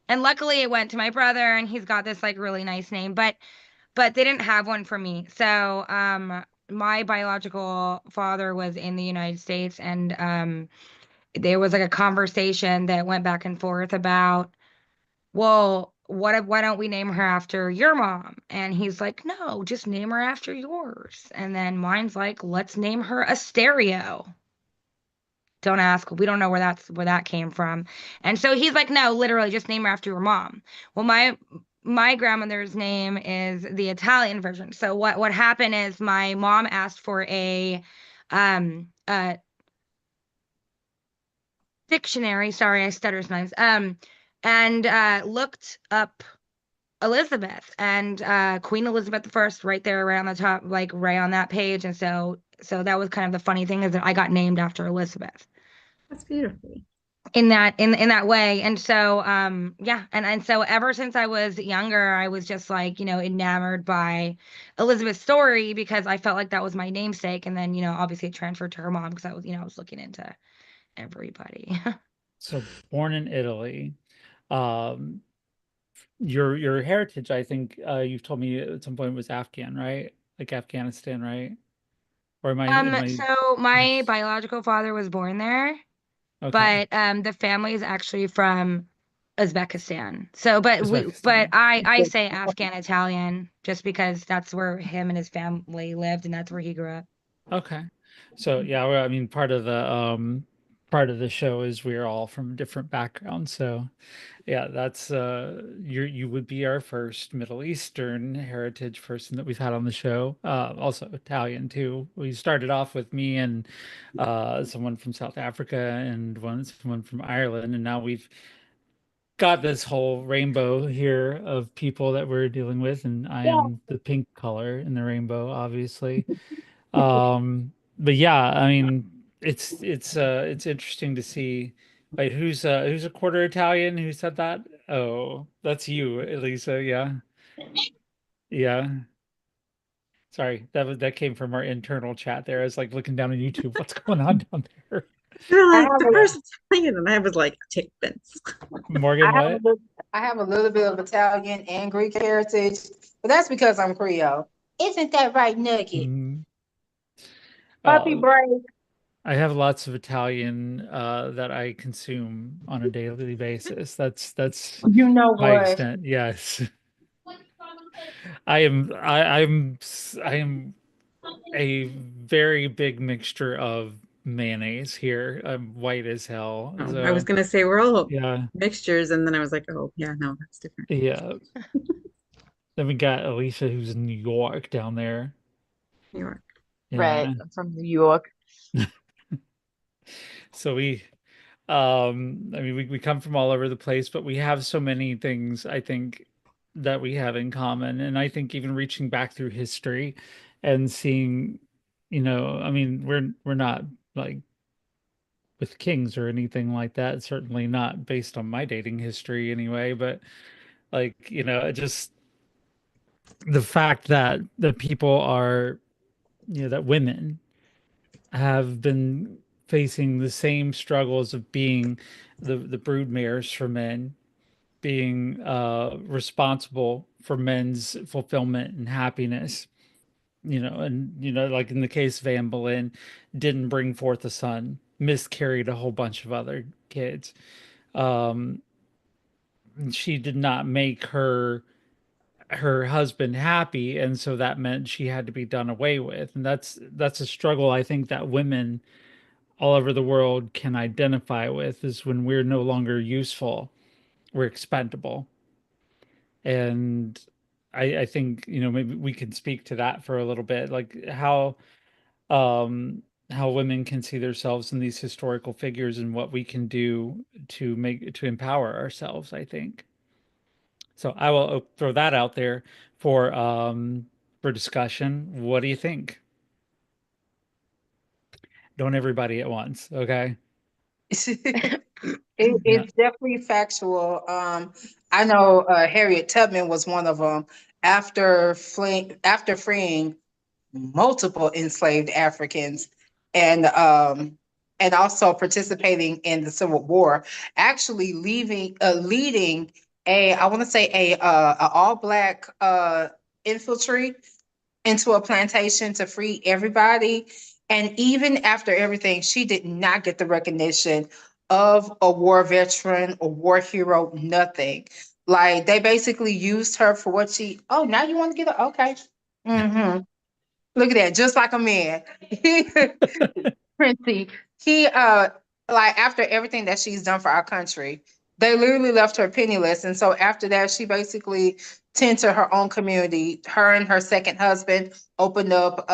and luckily it went to my brother, and he's got this, like, really nice name, but they didn't have one for me. So my biological father was in the United States, and there was, like, a conversation that went back and forth about, well, why don't we name her after your mom? And he's like, no, just name her after yours. And then mine's like, let's name her Asterio. Don't ask. We don't know where that came from. And so he's like, no, literally just name her after your mom. Well, my grandmother's name is the Italian version. So what happened is my mom asked for a dictionary. Sorry, I stutter sometimes. And looked up Elizabeth and Queen Elizabeth I right there right on the top, like right on that page. And so that was kind of the funny thing, is that I got named after Elizabeth That's beautiful. in that way. And so yeah, and so ever since I was younger, I was just like, enamored by Elizabeth's story, because I felt like that was my namesake. And then, obviously it transferred to her mom, because I was, I was looking into everybody. So born in Italy. Um, your heritage, I think you've told me at some point, was Afghan, right? Like Afghanistan, right? Or am I So my biological father was born there, okay? but the family is actually from Uzbekistan. So, but Uzbekistan. I say Afghan Italian just because that's where him and his family lived, and that's where he grew up. Okay. So yeah, well, I mean, part of the show is we're all from different backgrounds. So yeah, that's you would be our first Middle Eastern heritage person that we've had on the show. Also Italian too. We started off with me and someone from South Africa and someone from Ireland, and now we've got this whole rainbow here of people that we're dealing with, and I am the pink color in the rainbow, obviously. But yeah, I mean, it's interesting to see. Wait, who's a quarter Italian? Who said that? Oh, that's you, Elisa. Yeah, yeah. Sorry, that came from our internal chat there. I was like looking down on YouTube. What's going on down there? They're I like have the a, first Italian, and I was like, take Vince. Morgan, what? I have a little bit of Italian and Greek heritage, but that's because I'm Creole. Isn't that right, Nugget? Mhm. Puppy Oh, break. I have lots of Italian that I consume on a daily basis. That's You know my what? extent. Yes. I am a very big mixture of mayonnaise here. I'm white as hell. I was So gonna say we're all yeah, mixtures, and then I was like, oh yeah, no, that's different. yeah. Then we got Alicia, who's in New York down there. New York. Right, Yeah. I'm from New York. So I mean, we come from all over the place, but we have so many things, I think, that we have in common. And I think even reaching back through history and seeing, I mean, we're not like with kings or anything like that. Certainly not based on my dating history anyway, but like, just the fact that the people are, that women have been facing the same struggles of being the brood mares for men, being responsible for men's fulfillment and happiness. And like in the case of Anne Boleyn, didn't bring forth a son, miscarried a whole bunch of other kids. Um, she did not make her husband happy, and so that meant she had to be done away with. And that's a struggle I think that women all over the world can identify with, is when we're no longer useful, we're expendable. And I think, maybe we can speak to that for a little bit, like how women can see themselves in these historical figures and what we can do to empower ourselves, I think. So I will throw that out there for discussion. What do you think? Don't everybody at once, okay? Yeah. It's definitely factual. I know Harriet Tubman was one of them. After freeing multiple enslaved Africans, and also participating in the Civil War, actually leading I want to say a all black infantry into a plantation to free everybody. And even after everything, she did not get the recognition of a war veteran or war hero, nothing. Like they basically used her for what oh, now you want to get her? Okay. Mm-hmm. Look at that, just like a man. Princey. He like after everything that she's done for our country, They literally left her penniless. And so after that, she basically tended to her own community. Her and her second husband opened up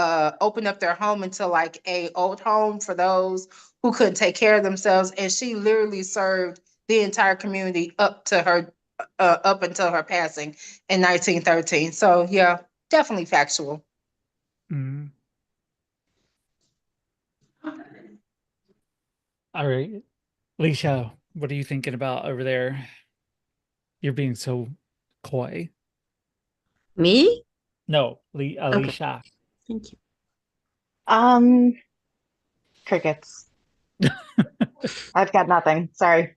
their home into like a old home for those who couldn't take care of themselves. And she literally served the entire community up until her passing in 1913. So yeah, definitely factual. Mhm. All right. Leisha, what are you thinking about over there? You're being so coy. Me? No, Okay, Alicia. thank you. Crickets. I've got nothing. Sorry.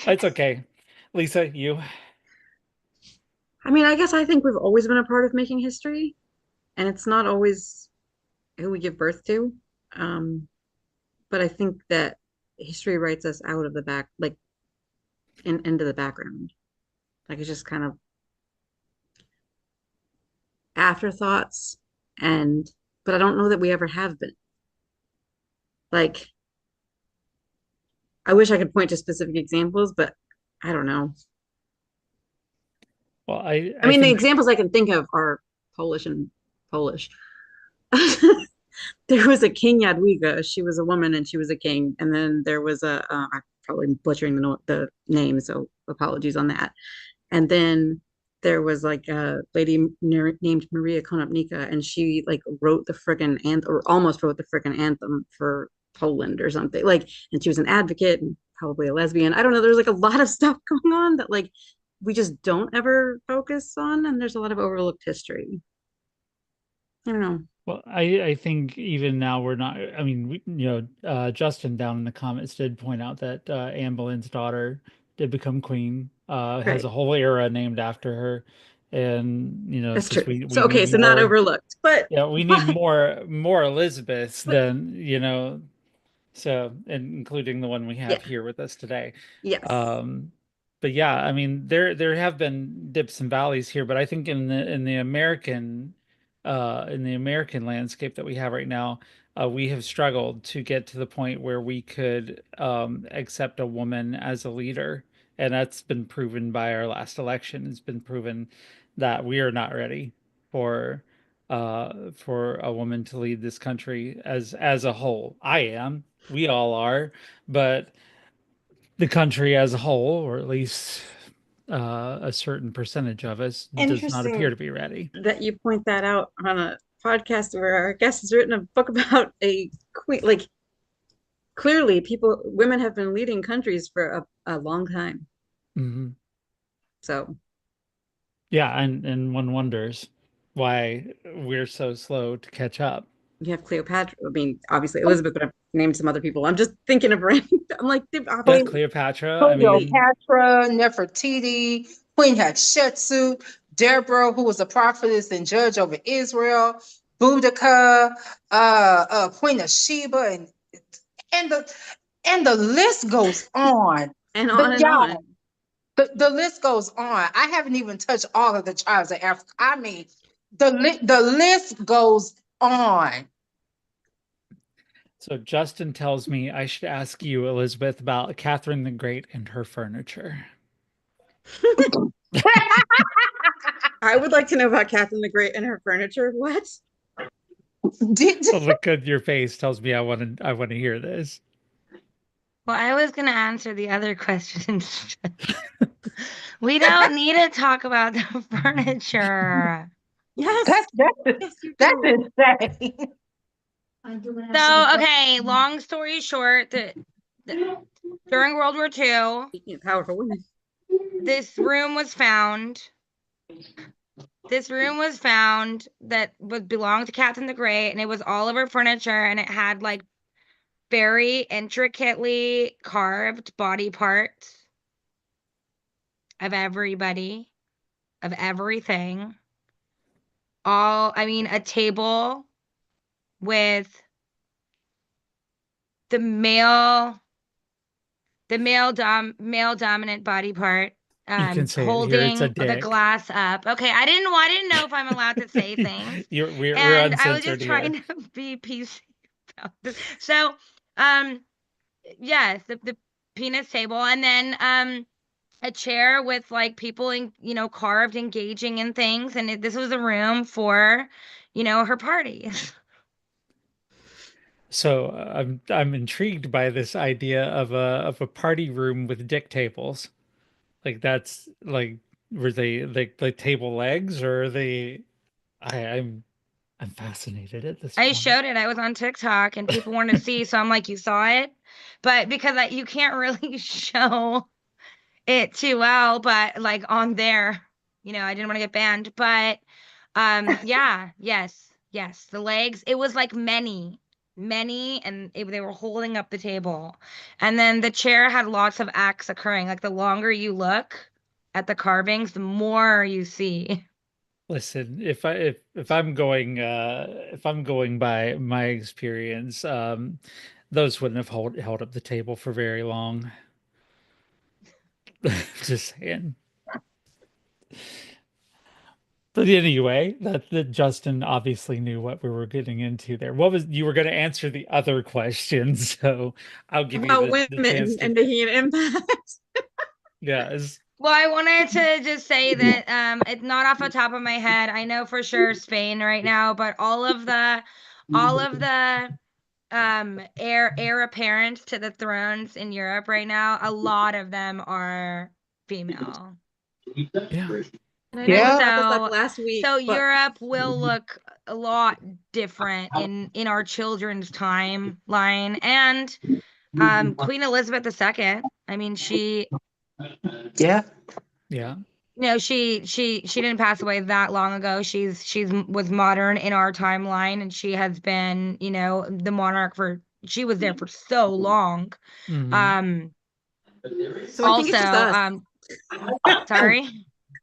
It's okay. Lisa, you. I mean, I guess I think we've always been a part of making history, and it's not always who we give birth to. Um, but I think that history writes us out of the back, like into the background. Like it's just kind of afterthoughts, and but I don't know that we ever have been. Like, I wish I could point to specific examples, but I don't know. Well, I I mean, the think, examples I can think of are Polish and Polish. There was a King Jadwiga. She was a woman and she was a king. And then there was I'm probably butchering the name, so apologies on that. And then there was like a lady named Maria Konopnicka, and she like wrote the friggin' anthem, or almost wrote the friggin' anthem for Poland or something. Like, and she was an advocate and probably a lesbian. I don't know. There's like a lot of stuff going on that like we just don't ever focus on, and there's a lot of overlooked history. I don't know. well, I think even now we're not, I mean, Justin down in the comments did point out that Anne Boleyn's daughter did become queen, has Right. a whole era named after her. And, That's because true. we So okay, need so not more, overlooked, but yeah, we need but more Elizabeths but than, so, and including the one we yeah, have here with us today. yes. Um, but yeah, I mean, there have been dips and valleys here, but I think in the American landscape that we have right now, we have struggled to get to the point where we could accept a woman as a leader, and that's been proven by our last election. It's been proven that we are not ready for for a woman to lead this country as a whole. I am. We all are, but the country as a whole, or at least a certain percentage of us, does not appear Interesting to be ready. that you point that out on a podcast where our guest has written a book about a queen. Like clearly, women have been leading countries for a long time. Hmm. So Yeah, and one wonders why we're so slow to catch up. you have Cleopatra. I mean, obviously Elizabeth, but I've named some other people. I'm just thinking of random. I'm like, Yeah, Queen obviously, Cleopatra. I mean, Cleopatra, Nefertiti, Queen Hatshepsut, Deborah, who was a prophetess and judge over Israel, Boudica, Queen of Sheba, and the list goes on. and on But and yeah, on. the list goes on. I haven't even touched all of the tribes of Africa. I mean, the list goes on. so Justin tells me I should ask you, Elizabeth, about Catherine the Great and her furniture. I would like to know about Catherine the Great and her furniture. What? Did, The look on your face tells me I want to hear this. Well, I was going to answer the other questions. We don't need to talk about the furniture. Yes. that's Yes, you that's do. insane. So, okay, long story short, during World War II, Speaking of powerful women. this room was found. This room was found that belonged to Catherine the Great, and it was all of her furniture, and it had like very intricately carved body parts of everybody, of everything. A table with the male dominant body part You can say it here. It's a holding the dick. glass up. Okay, I didn't know if I'm allowed to say things. We're And I was uncensored just here. trying to be PC about this. So, yes, the penis table, and then a chair with like people in, carved engaging in things, and this was a room for, her parties. So I'm intrigued by this idea of a party room with dick tables. Like that's like were they like table legs or are they I'm fascinated at this I point. showed it. I was on TikTok and people wanted to see, so I'm like, you saw it, but because you can't really show it too well, but like on there, I didn't want to get banned, but yeah, yes, the legs, it was like many, and they were holding up the table, and then the chair had lots of acts occurring. Like the longer you look at the carvings, the more you see. Listen, if I'm going by my experience, those wouldn't have held up the table for very long. Just saying. But anyway, that Justin obviously knew what we were getting into there. What was you were going to answer the other question, so I'll give you About the chance women to. and making an impact. Yes. Well, I wanted to just say that it's not off the top of my head. I know for sure Spain right now, but all of the heir apparent to the thrones in Europe right now, a lot of them are female. Yeah. And I know Yeah. we brought this up So last week, so but Europe will look a lot different in our children's timeline. And Queen Elizabeth II, I mean, Yeah. Yeah. she didn't pass away that long ago. She's was modern in our timeline, and she has been, the monarch she was there for so long. Mhm. so I think it's Also, just us. sorry.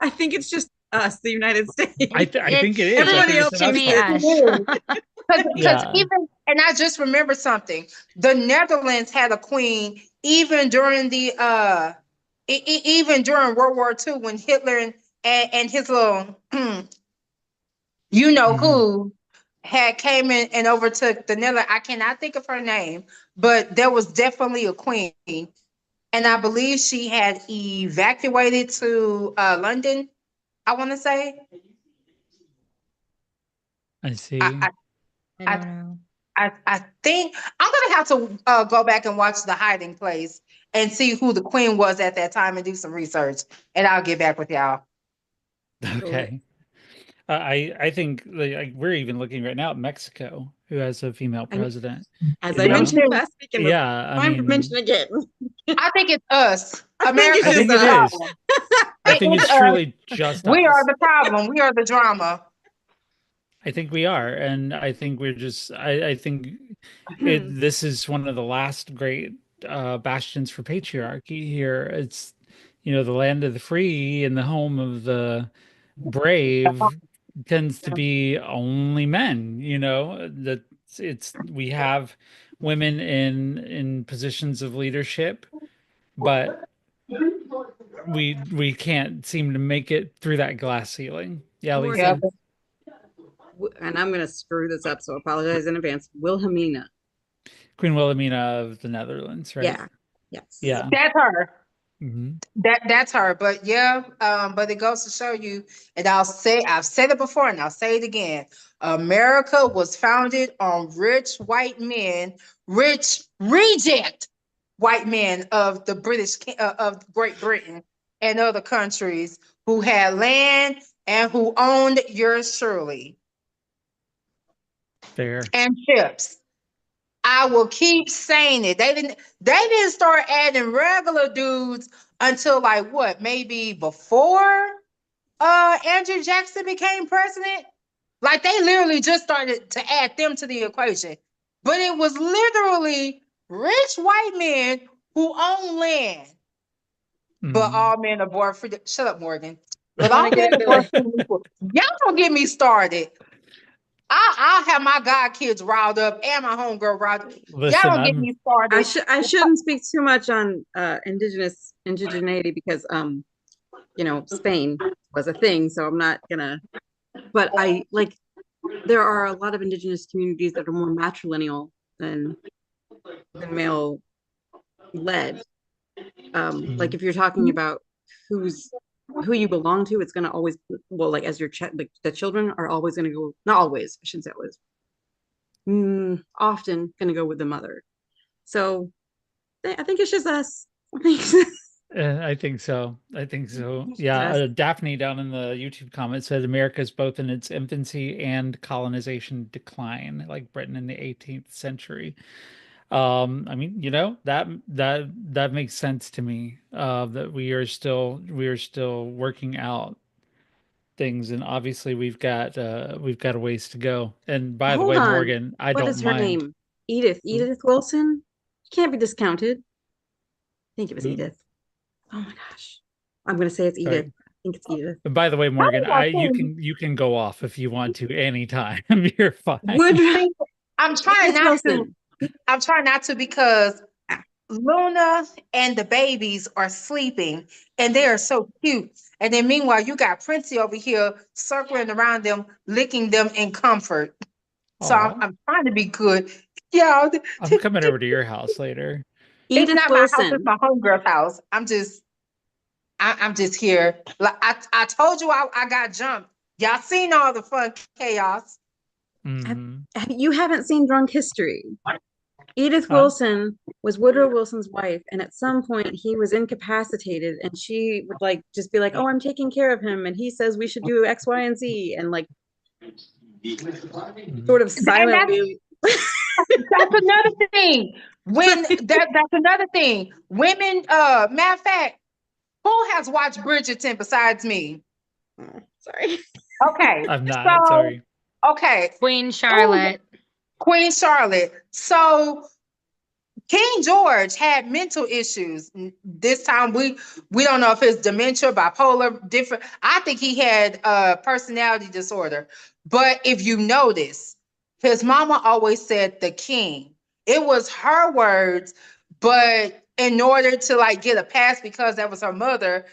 I think it's just us, the United States. I think it is. Everybody Seems else to seems be to- us. Because Yeah. even, and I just remember something. The Netherlands had a queen even during the even during World War II when Hitler and his little you know Mhm. who had came in and overtook the Netherlands. I cannot think of her name, but there was definitely a queen, and I believe she had evacuated to London. I want to say. I I, see. I I don't know. I think I'm gonna have to go back and watch The Hiding Place and see who the queen was at that time and do some research, and I'll get back with y'all. Okay. I think like we're even looking right now at Mexico, who has a female I mean, president. As You I Me know? mentioned too. last week, and Yeah, I time to mention mean, again. I think it's us. I think America it's I is just think the it us. is. problem. I It think is it's us. truly just We are us. the problem. We are the drama. I think we are, and I think we're just. I think this is one of the last great bastions for patriarchy here. It's the land of the free and the home of the brave tends to be only men. That it's we have women in positions of leadership, but we can't seem to make it through that glass ceiling. Yeah, Yeah. Lisa. And I'm going to screw this up, so apologize in advance. Wilhelmina. Queen Wilhelmina of the Netherlands, right? Yeah. Yes. Yeah. That's her. Hmm. That's her. But yeah, but it goes to show you, and I've said it before and I'll say it again. America was founded on rich white men, rich reject white men of the of Great Britain and other countries who had land and who owned yours truly Fair. and ships. I will keep saying it. They didn't start adding regular dudes until like what, maybe before Andrew Jackson became president? Like they literally just started to add them to the equation. But it was literally rich white men who own land. But Mm. all men are born free. Shut up, Morgan. I But want all to get men are into born it. free. Y'all don't get me started. I'll have my god kids riled up and my homegirl riled up. Y'all Listen, don't get I'm me started. I shouldn't speak too much on indigeneity because Spain was a thing, so I'm not gonna. But I like there are a lot of indigenous communities that are more matrilineal than male led. Like if you're talking about who you belong to, it's going to always, well, like as your like the children are always going to go, not always, I shouldn't say always, often going to go with the mother. So I think it's just us. I think so. I think so. It's Yeah. just us. Daphne down in the YouTube comment said America is both in its infancy and colonization decline, like Britain in the 18th century. I mean, that makes sense to me. That we are still working out things, and obviously we've got a ways to go. And by the Hold way, on. Morgan, I What don't is her mind. name? Edith Wilson. Can't be discounted. I think it was Who- Edith. Oh my gosh. I'm going to say it's Edith. Sorry. I think it's Edith. And by the way, Morgan, I you think- can go off if you want to anytime. You're fine. Woodrow I'm trying Edith not to. Wilson. I'm trying not to because Luna and the babies are sleeping and they are so cute. And then meanwhile, you got Princey over here circling around them, licking them in comfort. So Aw. I'm trying to be good. Yeah, I'm coming over to your house later. it's Edith not my house, Wilson. it's my homegirl's house. I'm just here. Like I told you I got jumped. Y'all seen all the fun chaos. Mhm. You haven't seen Drunk History. Edith Huh? Wilson was Woodrow Wilson's wife, and at some point he was incapacitated, and she would like just be like, "Oh, I'm taking care of him," and he says we should do X, Y, and Z, and like Mhm. sort of And silently. that's another thing. That's another thing. Women, matter of fact, who has watched Bridgerton besides me? Sorry. Okay. I'm not So, sorry. okay. Queen Charlotte. Queen Charlotte. So King George had mental issues. This time we don't know if it's dementia, bipolar, different. I think he had personality disorder. But if you notice, his mama always said the king. It was her words, but in order to like get a pass because that was her mother,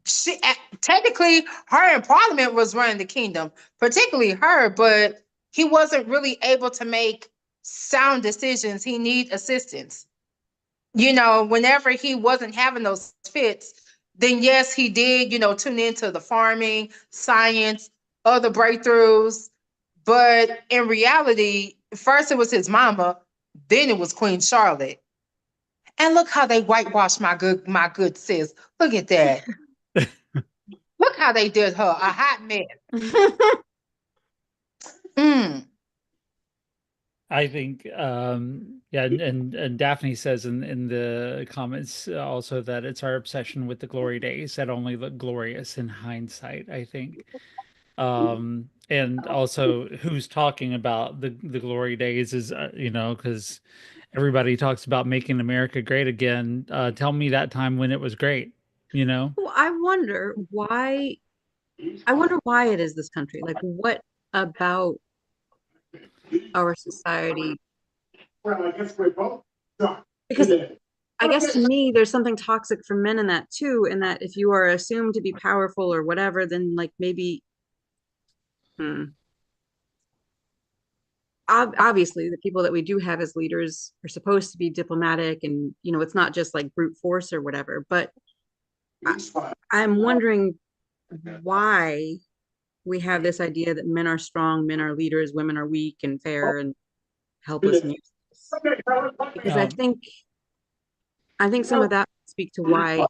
she technically her in Parliament was running the kingdom, particularly her, but he wasn't really able to make sound decisions. He need assistance. Whenever he wasn't having those fits, then yes, he did, tune into the farming, science, other breakthroughs. But in reality, first it was his mama, then it was Queen Charlotte. And look how they whitewashed my good sis. Look at that. Look how they did her, a hot mess. Mm. I think yeah, and Daphne says in the comments also that it's our obsession with the glory days that only look glorious in hindsight, I think. And also who's talking about the glory days is because everybody talks about making America great again. Tell me that time when it was great, you know? Well, I wonder why. I wonder why it is this country. Like, what about our society? Because I guess to me, there's something toxic for men in that too, in that if you are assumed to be powerful or whatever, then like maybe, obviously the people that we do have as leaders are supposed to be diplomatic and, it's not just like brute force or whatever. But I'm wondering why we have this idea that men are strong, men are leaders, women are weak and fair and helpless and useless. Because I think some of that speak to why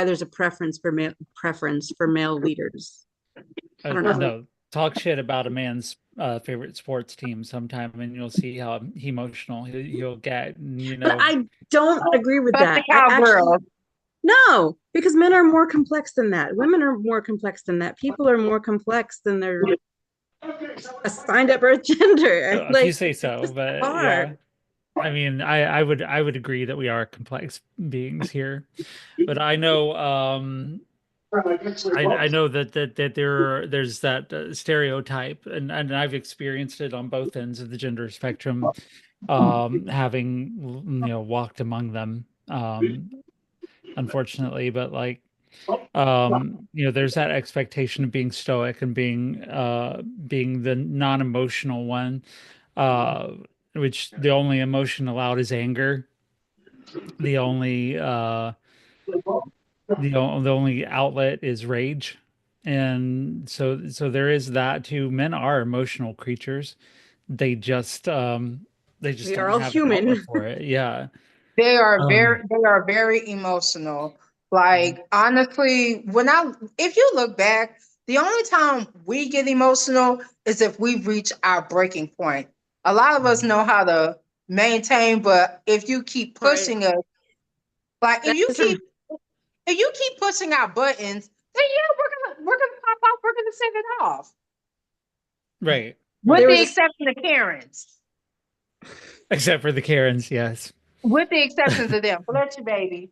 there's a preference for male leaders. I don't know. No, talk shit about a man's favorite sports team sometime, and you'll see how emotional he'll get. But I don't agree with But that. the cowgirl. No, because men are more complex than that. Women are more complex than that. People are more complex than their assigned at birth gender. If you say so, but are. yeah. I mean, I would agree that we are complex beings here, but I know I know that there's that stereotype, and I've experienced it on both ends of the gender spectrum, having walked among them, unfortunately, but like there's that expectation of being stoic and being the non-emotional one, which the only emotion allowed is anger. The only the only outlet is rage. And so there is that too. Men are emotional creatures. They just We are don't all have an outlet human. for it. Yeah. They are very emotional. Like honestly, if you look back, the only time we get emotional is if we reach our breaking point. A lot of us know how to maintain, but if you keep Right. pushing us, like That is if you keep pushing our buttons, then yeah, we're gonna pop off, we're gonna send it off. Right. With There Right. the was exception of Karens. Except for the Karens, yes. With the exceptions of them. Bless you, baby.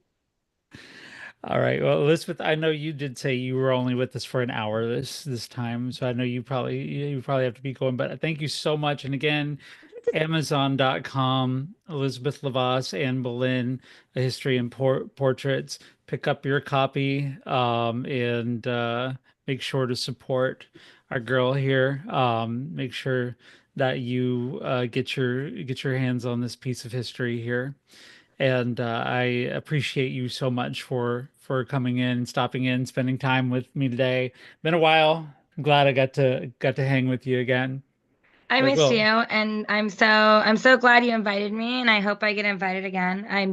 All right. Well, Elizabeth, I know you did say you were only with us for an hour this time, so I know you probably have to be going, but thank you so much. And again, Amazon.com, Elizabeth LaVasse, and Boleyn, A History in Portraits. Pick up your copy, and make sure to support our girl here. Make sure that you get your hands on this piece of history here. And I appreciate you so much for coming in, stopping in, spending time with me today. Been a while. I'm glad I got to hang with you again. I But missed you, well, and I'm so glad you invited me, and I hope I get invited again. I know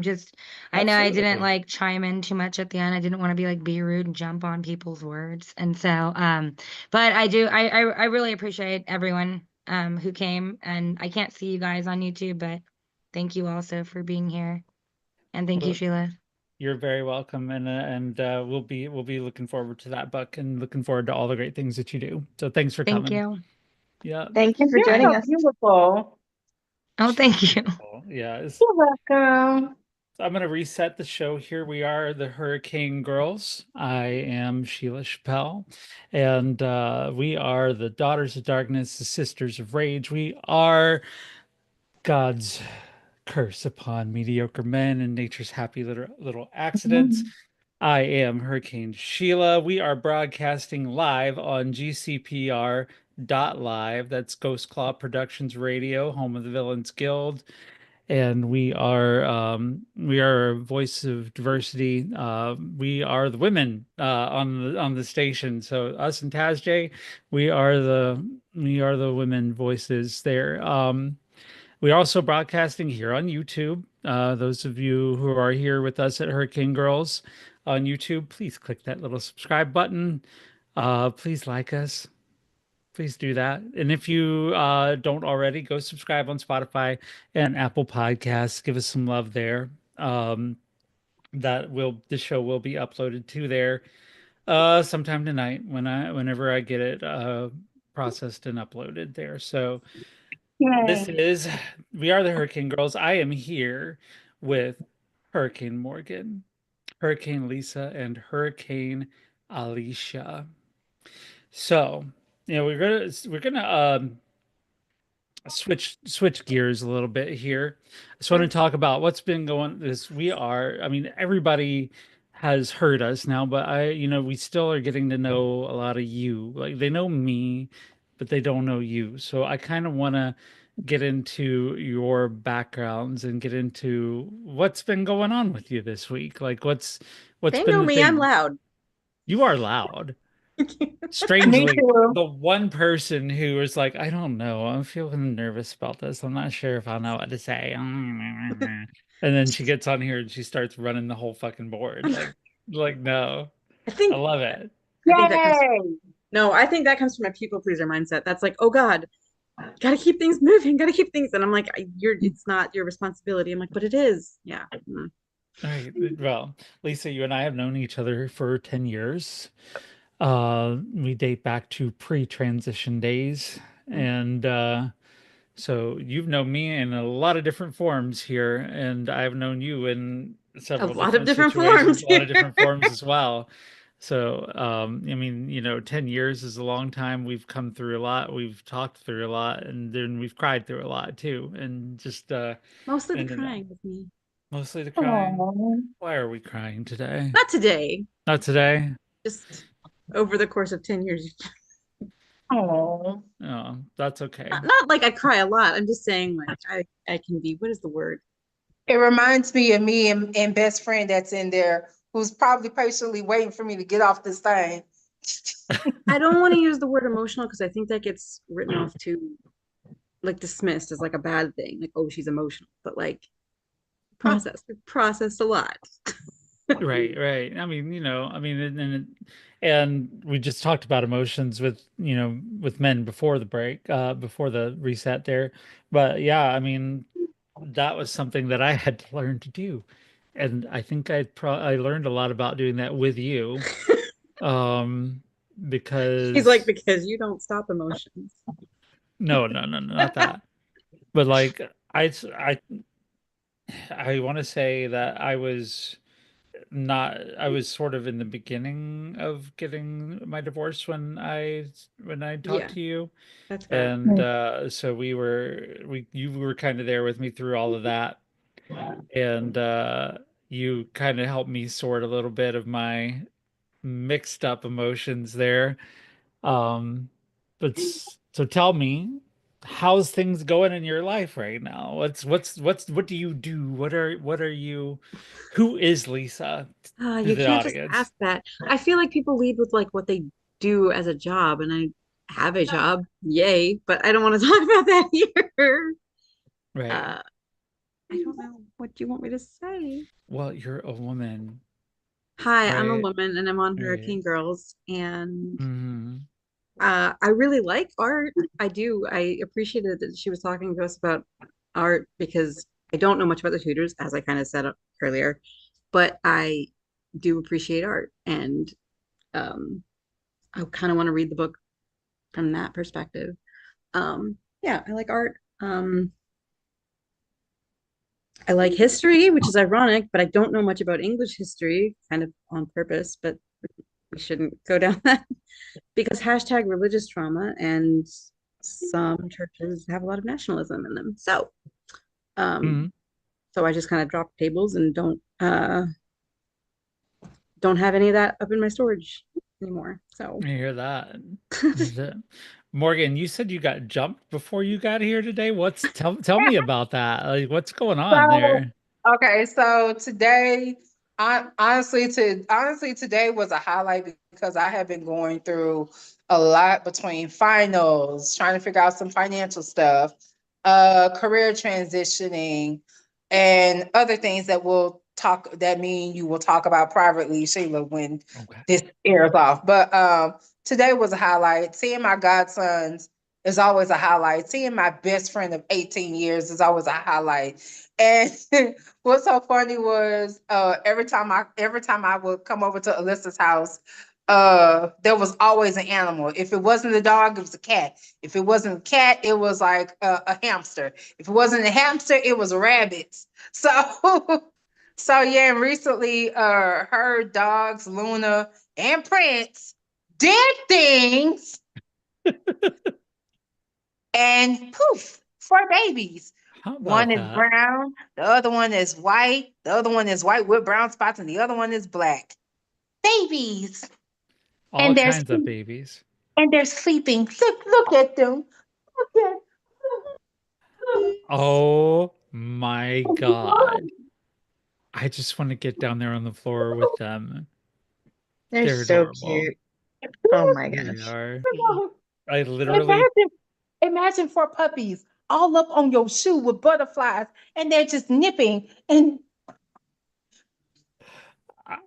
I didn't absolutely. like chime in too much at the end. I didn't want to be rude and jump on people's words, and so but I really appreciate everyone who came, and I can't see you guys on YouTube, but thank you also for being here, and thank you, Well, Sheila. you're very welcome, and we'll be looking forward to that book and looking forward to all the great things that you do. So thanks for Thank coming. you. Yeah. Thank you for You're joining so us. beautiful. Oh, thank you. Beautiful. Yes. You're welcome. So I'm going to reset the show. Here we are, the Hurricane Girls. I am Sheila Chappelle, and we are the Daughters of Darkness, the Sisters of Rage. We are God's curse upon mediocre men and nature's happy little accidents. I am Hurricane Sheila. We are broadcasting live on GCPR.live. That's Ghost Claw Productions Radio, home of the Villains Guild. And we are a voice of diversity. We are the women on the station. So us and Taz J, we are the women voices there. We're also broadcasting here on YouTube. Those of you who are here with us at Hurricane Girls on YouTube, please click that little subscribe button. Please like us. Please do that. And if you don't already, go subscribe on Spotify and Apple Podcasts. Give us some love there. The show will be uploaded to there sometime tonight whenever I get it processed and uploaded there. So this Yay. is we are the Hurricane Girls. I am here with Hurricane Morgan, Hurricane Lisa, and Hurricane Alicia. So, we're gonna switch gears a little bit here. I just want to talk about what's been going I mean, everybody has heard us now, but we still are getting to know a lot of you. Like they know me, but they don't know you. So I kind of want to get into your backgrounds and get into what's been going on with you this week. Like what's they been know the me. I'm thing? loud. You are loud. Me Strangely, too. the one person who was like, I don't know, I'm feeling nervous about this. I'm not sure if I know what to say. And then she gets on here and she starts running the whole fucking board. Like no. I I think love it. I think that comes Yay. no, I think that comes from a people pleaser mindset. That's like, oh God, gotta keep things moving, gotta keep things. And I'm like, it's not your responsibility. I'm like, but it is. Yeah. All right. Well, Lisa, you and I have known each other for 10 years. We date back to pre-transition days. And so you've known me in a lot of different forms here, and I've known you in A several lot of different different forms situations, a lot here. of different forms as well. So, I mean, 10 years is a long time. We've come through a lot. We've talked through a lot, and then we've cried through a lot too. And just, Mostly the and crying with me. mostly the crying. Aw. Why are we crying today? Not today, Not today. just over the course of 10 years. Aw. Oh, that's okay. Not like I cry a lot. I'm just saying like I can be, what is the word? It reminds me of me and best friend that's in there who's probably patiently waiting for me to get off this thing. I don't want to use the word emotional because I think that gets written off too, like dismissed as like a bad thing. Like, oh, she's emotional, but like processed a lot. Right, right. I mean, and we just talked about emotions with, with men before the break, before the reset there. But yeah, I mean, that was something that I had to learn to do. And I think I learned a lot about doing that with you. Um, He's like, because because you don't stop emotions. no, no, no, no, not that. But like I want to say that I was sort of in the beginning of getting my divorce when I talked Yeah, to you. that's fair. And so you were kind of there with me through all of that. And you kind of helped me sort a little bit of my mixed up emotions there. Um, so tell me, how's things going in your life right now? What do you do? What are you? Who is Lisa to You the can't just audience? ask that. I feel like people lead with like what they do as a job, and I have a job, yay, but I don't want to talk about that here. Right. Uh, I don't know. What do you want me to say? Well, you're a woman, Hi, I'm a right? woman and I'm on Right. Hurricane Girls, and Hmm. I really like art. I do. I appreciated that she was talking to us about art because I don't know much about the Tudors, as I kind of said earlier, but I do appreciate art, and um, I kind of want to read the book from that perspective. Yeah, I like art. I like history, which is ironic, but I don't know much about English history, kind of on purpose, but we shouldn't go down that because hashtag religious trauma and some churches have a lot of nationalism in them. Um, Hmm. so I just kind of drop tables and don't have any of that up in my storage anymore. So I hear that. Is it- Morgan, you said you got jumped before you got here today. Tell me about that. Like, what's going on So, there? okay, so today, honestly, today was a highlight because I have been going through a lot between finals, trying to figure out some financial stuff, career transitioning, and other things that mean you will talk about privately, Sheila, when Okay. this airs off. But today was a highlight. Seeing my godsons is always a highlight. Seeing my best friend of 18 years is always a highlight. And what's so funny was every time I would come over to Alyssa's house, there was always an animal. If it wasn't a dog, it was a cat. If it wasn't a cat, it was like a hamster. If it wasn't a hamster, it was rabbits. So so yeah, and recently her dogs, Luna and Prince, did things and poof, four babies. How One about is that? brown, the other one is white, the other one is white with brown spots, and the other one is black. Babies. All And they're kinds of sleep- babies. and they're sleeping. Look at them. Look at Oh my God. I just want to get down there on the floor with them. They're They're so adorable. cute. Oh my They gosh. are. look. I literally, Imagine four puppies all up on your shoe with butterflies, and they're just nipping. And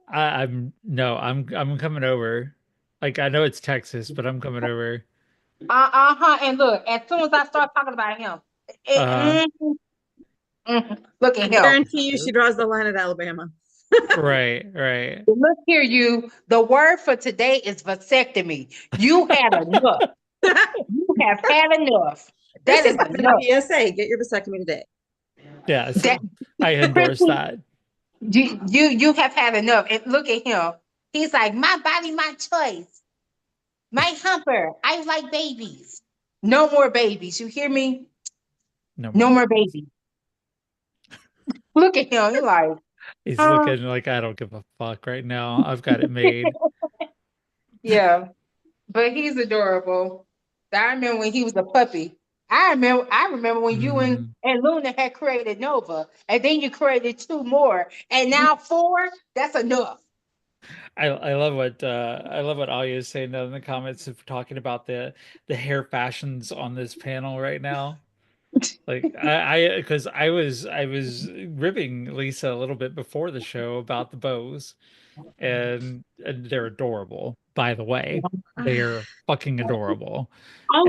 I'm no, I'm coming over. Like I know it's Texas, but I'm coming over. and look, as soon as I start talking about him, Uh, it, look I at him. guarantee you she draws the line at Alabama. right, right. Look here, you. The word for today is vasectomy. You had enough. You have had enough. This That has is been a enough. PSA. Get your vasectomy today. Yes, That I endorse that. you have had enough. And look at him. He's like, my body, my choice. My humper. I like babies. No more babies. You hear me? No more No more babies. babies. Look at him. He's like, He's huh? looking like I don't give a fuck right now. I've got it made. Yeah. But he's adorable. I remember when he was a puppy. I remember when you Mhm. and Luna had created Nova, and then you created two more, and now four. That's enough. I love what Alia is saying down in the comments of talking about the hair fashions on this panel right now. Like I because I was ribbing Lisa a little bit before the show about the bows, and they're adorable, by the way. They're fucking adorable. Oh,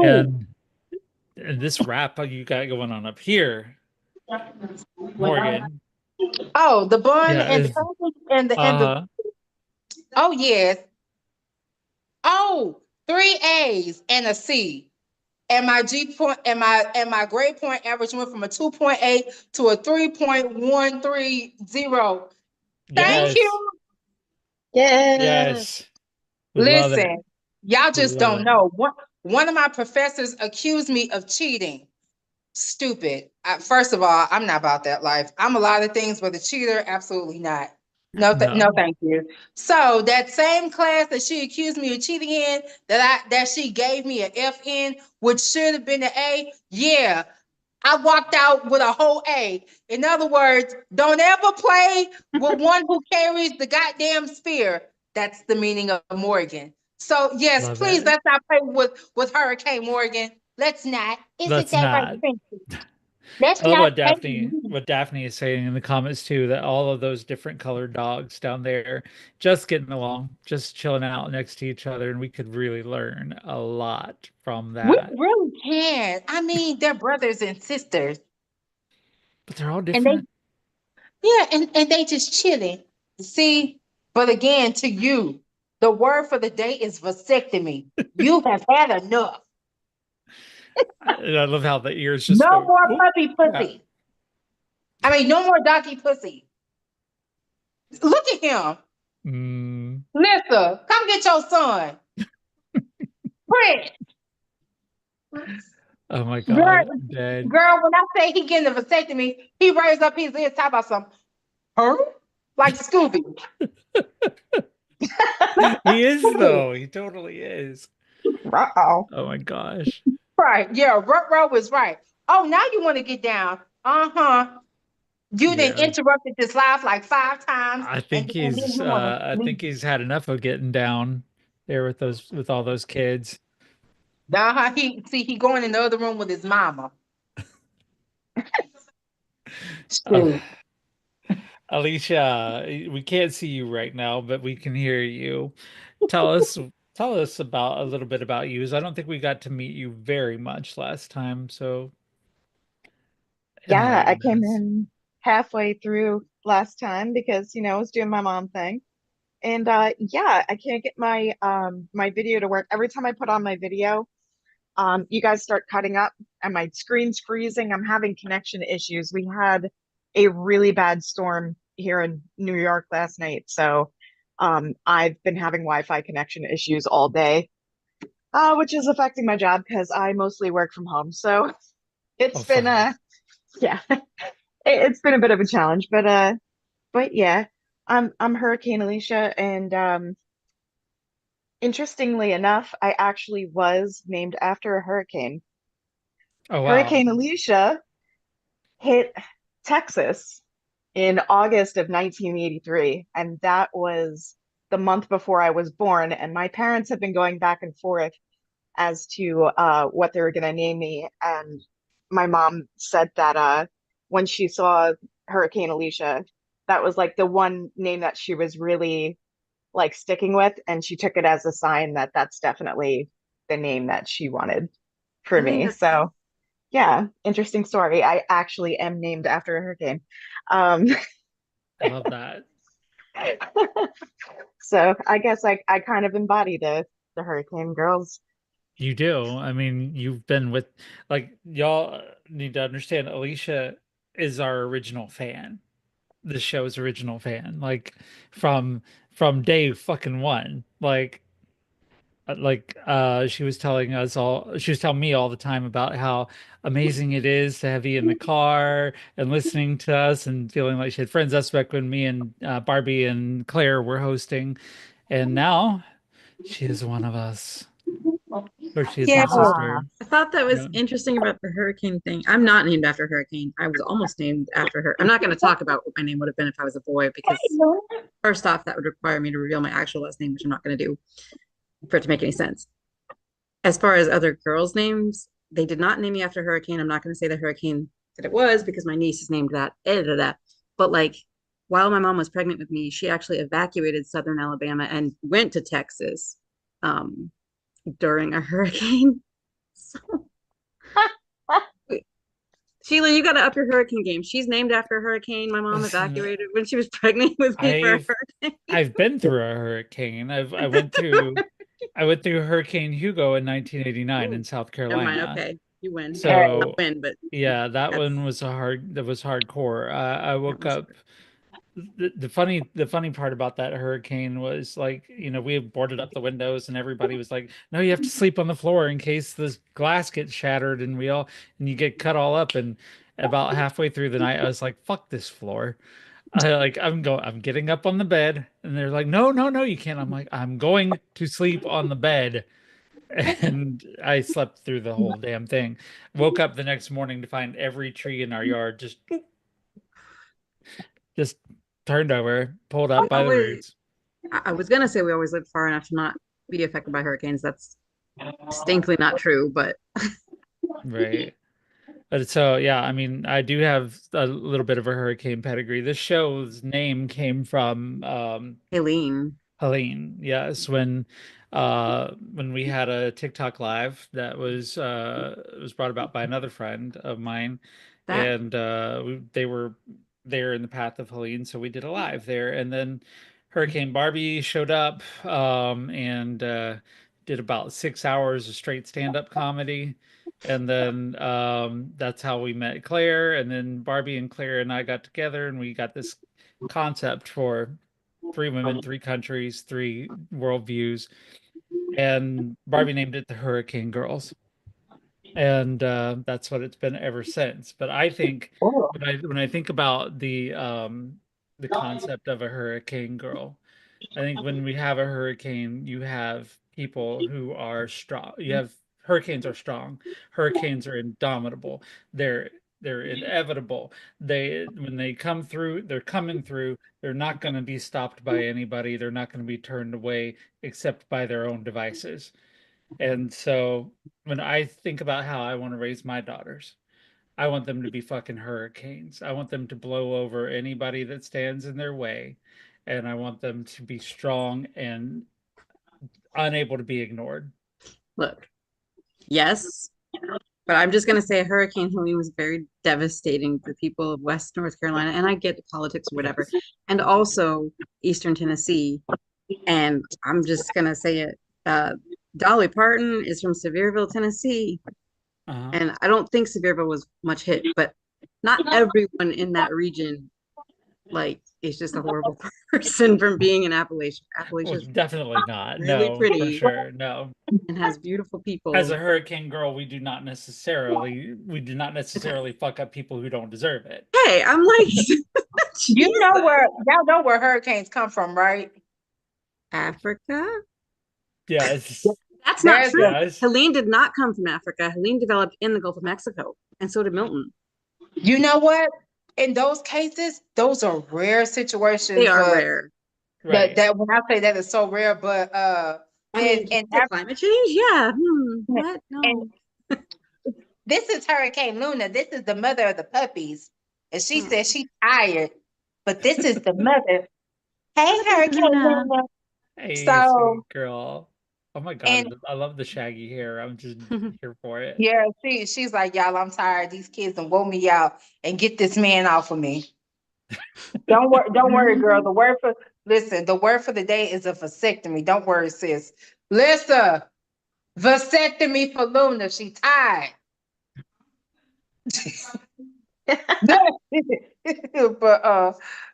And this wrap you got going on up here, Morgan. oh, the bun Yeah, and the is package and the uh oh yes. Oh, three A's and a C. And my G point and my grade point average went from a 2.8 to a 3.130. Thank yes, you. Yeah. yes. We love it. Listen, y'all We just love don't it. know. One of my professors accused me of cheating. Stupid. First of all, I'm not about that life. I'm a lot of things, but a cheater, absolutely not. No, no, No. thank you. So that same class that she accused me of cheating in, that she gave me an F in, which should have been an A. Yeah, I walked out with a whole A. In other words, don't ever play with one who carries the goddamn spear. That's the meaning of Morgan. So yes, Love please it. let's not play with Hurricane Morgan. Let's not. Isn't Let's that right, not. Princess? Let's I love not play with me. What Daphne is saying in the comments too, that all of those different colored dogs down there just getting along, just chilling out next to each other, and we could really learn a lot from We that. really can. I mean, they're brothers and sisters. But they're all And they different. yeah, and they just chilling. See, but again, to you, the word for the day is vasectomy. You have had enough. I love how the ears just No go, more whoop. puppy Yeah. pussy. I mean, no more donkey pussy. Look at him. Mm, Lisa, come get your son. Prince. oh my Girl, God, I'm dead. girl, when I say he getting a vasectomy, he raised up his ears, talk about some, huh? Like Scooby. He is though. He totally is. Uh-oh. Oh my gosh. Right. Yeah, Ruh was right. Oh, now you want to get down. Uh-huh. You then Yeah. interrupted this live like 5 times, and then you want to I leave. think he's had enough of getting down there with all those kids. Uh-huh. He going in the other room with his mama. Uh, Shoot. Alicia, we can't see you right now, but we can hear you. Tell us tell us about a little bit about you. 'Cause I don't think we got to meet you very much last time, so Yeah, I enlighten came us. in halfway through last time because, I was doing my mom thing. And yeah, I can't get my video to work. Every time I put on my video, you guys start cutting up and my screen's freezing. I'm having connection issues. We had a really bad storm here in New York last night, so I've been having Wi-Fi connection issues all day, which is affecting my job because I mostly work from home. So Oh, it's been fun. yeah, it's been a bit of a challenge, but yeah, I'm Hurricane Alicia, and interestingly enough, I actually was named after a hurricane. Oh wow. Hurricane Alicia hit Texas in August of 1983, and that was the month before I was born. And my parents have been going back and forth as to what they were going to name me. And my mom said that when she saw Hurricane Alicia, that was like the one name that she was really like sticking with, and she took it as a sign that that's definitely the name that she wanted for I mean, me. So yeah, interesting story. I actually am named after a hurricane. Um, I love that. so I guess I kind of embody the hurricane girls. You do. I mean, you've been with like y'all need to understand Alicia is our original fan. The show's original fan. Like from from day fucking one. She was telling us all she was telling me all the time about how amazing it is to have you in the car and listening to us and feeling like she had friends. That's back when me and Barbie and Claire were hosting, and now she is one of us. or she's Yeah. my sister. I thought that was Yeah. interesting about the hurricane thing. I'm not named after a hurricane. I was almost named after her. I'm not going to talk about what my name would have been if I was a boy, because first off, that would require me to reveal my actual last name, which I'm not going to do for it to make any sense. As far as other girls' names, they did not name me after a hurricane. I'm not going to say the hurricane that it was because my niece is named that. But like, while my mom was pregnant with me, she actually evacuated Southern Alabama and went to Texas during a hurricane. So, Sheila, you got to up your hurricane game. She's named after a hurricane. My mom Listen, evacuated when she was pregnant with me for a hurricane. I've been through a hurricane. I went through Hurricane Hugo in 1989 in South Never mind. Carolina. Okay, you win. So Not win, but yeah, that that's one was hardcore. I woke was up. The funny part about that hurricane was, like, we had boarded up the windows and everybody was like, no, you have to sleep on the floor in case this glass gets shattered and you get cut all up. And about halfway through the night, I was like, fuck this floor. I'm getting up on the bed, and they're like, no, no, no, you can't. I'm like, I'm going to sleep on the bed. And I slept through the whole damn thing. Woke up the next morning to find every tree in our yard just turned over, pulled up by the roots. I was gonna say we always lived far enough to not be affected by hurricanes. That's distinctly not true, but Right. But so, yeah, I mean, I do have a little bit of a hurricane pedigree. This show's name came from Helene. Helene. Yes, when we had a TikTok live that was brought about by another friend of mine, That and they were there in the path of Helene, so we did a live there, and then Hurricane Barbie showed up, and did about 6 hours of straight stand-up comedy. And then that's how we met Claire, and then Barbie and Claire and I got together, and we got this concept for 3 women, 3 countries, 3 worldviews, and Barbie named it the Hurricane Girls, and that's what it's been ever since. But I think Oh. when I think about the concept of a hurricane girl, I think when we have a hurricane, you have people who are strong. You have Hurricanes are strong. Hurricanes are indomitable. They're inevitable. When they come through, they're coming through. They're not going to be stopped by anybody. They're not going to be turned away except by their own devices. And so when I think about how I want to raise my daughters, I want them to be fucking hurricanes. I want them to blow over anybody that stands in their way. And I want them to be strong and unable to be ignored. look, yes, but I'm just gonna say Hurricane Helene was very devastating for people of West North Carolina, and I get the politics or whatever, and also Eastern Tennessee. And I'm just gonna say it. Dolly Parton is from Sevierville, Tennessee, Uh-huh. and I don't think Sevierville was much hit, but not everyone in that region like is just a horrible person from being in Appalachia. Well, Appalachia's definitely not. really No, for pretty sure. No. and has beautiful people. As a hurricane girl, we do not necessarily fuck up people who don't deserve it. Hey, I'm like, Y'all know where hurricanes come from, right? Africa? Yes. That's not There's true. Yes. Helene did not come from Africa. Helene developed in the Gulf of Mexico, and so did Milton. You know what? In those cases, those are rare situations. They are but rare. Right. That when I say that is so rare, but I mean, and climate change? Yeah. What? No. and this is Hurricane Luna. This is the mother of the puppies, and she said she's tired, but this is the mother. Hey, Hurricane Luna. Luna. Hey, So- sweet girl. Oh my God, And- I love the shaggy hair. I'm just here for it. Yeah, she's like, y'all, I'm tired. These kids done woke me out and get this man off of me. Don't worry, girl. The word for the day is a vasectomy. Don't worry, sis. Listen, vasectomy for Luna. She tired.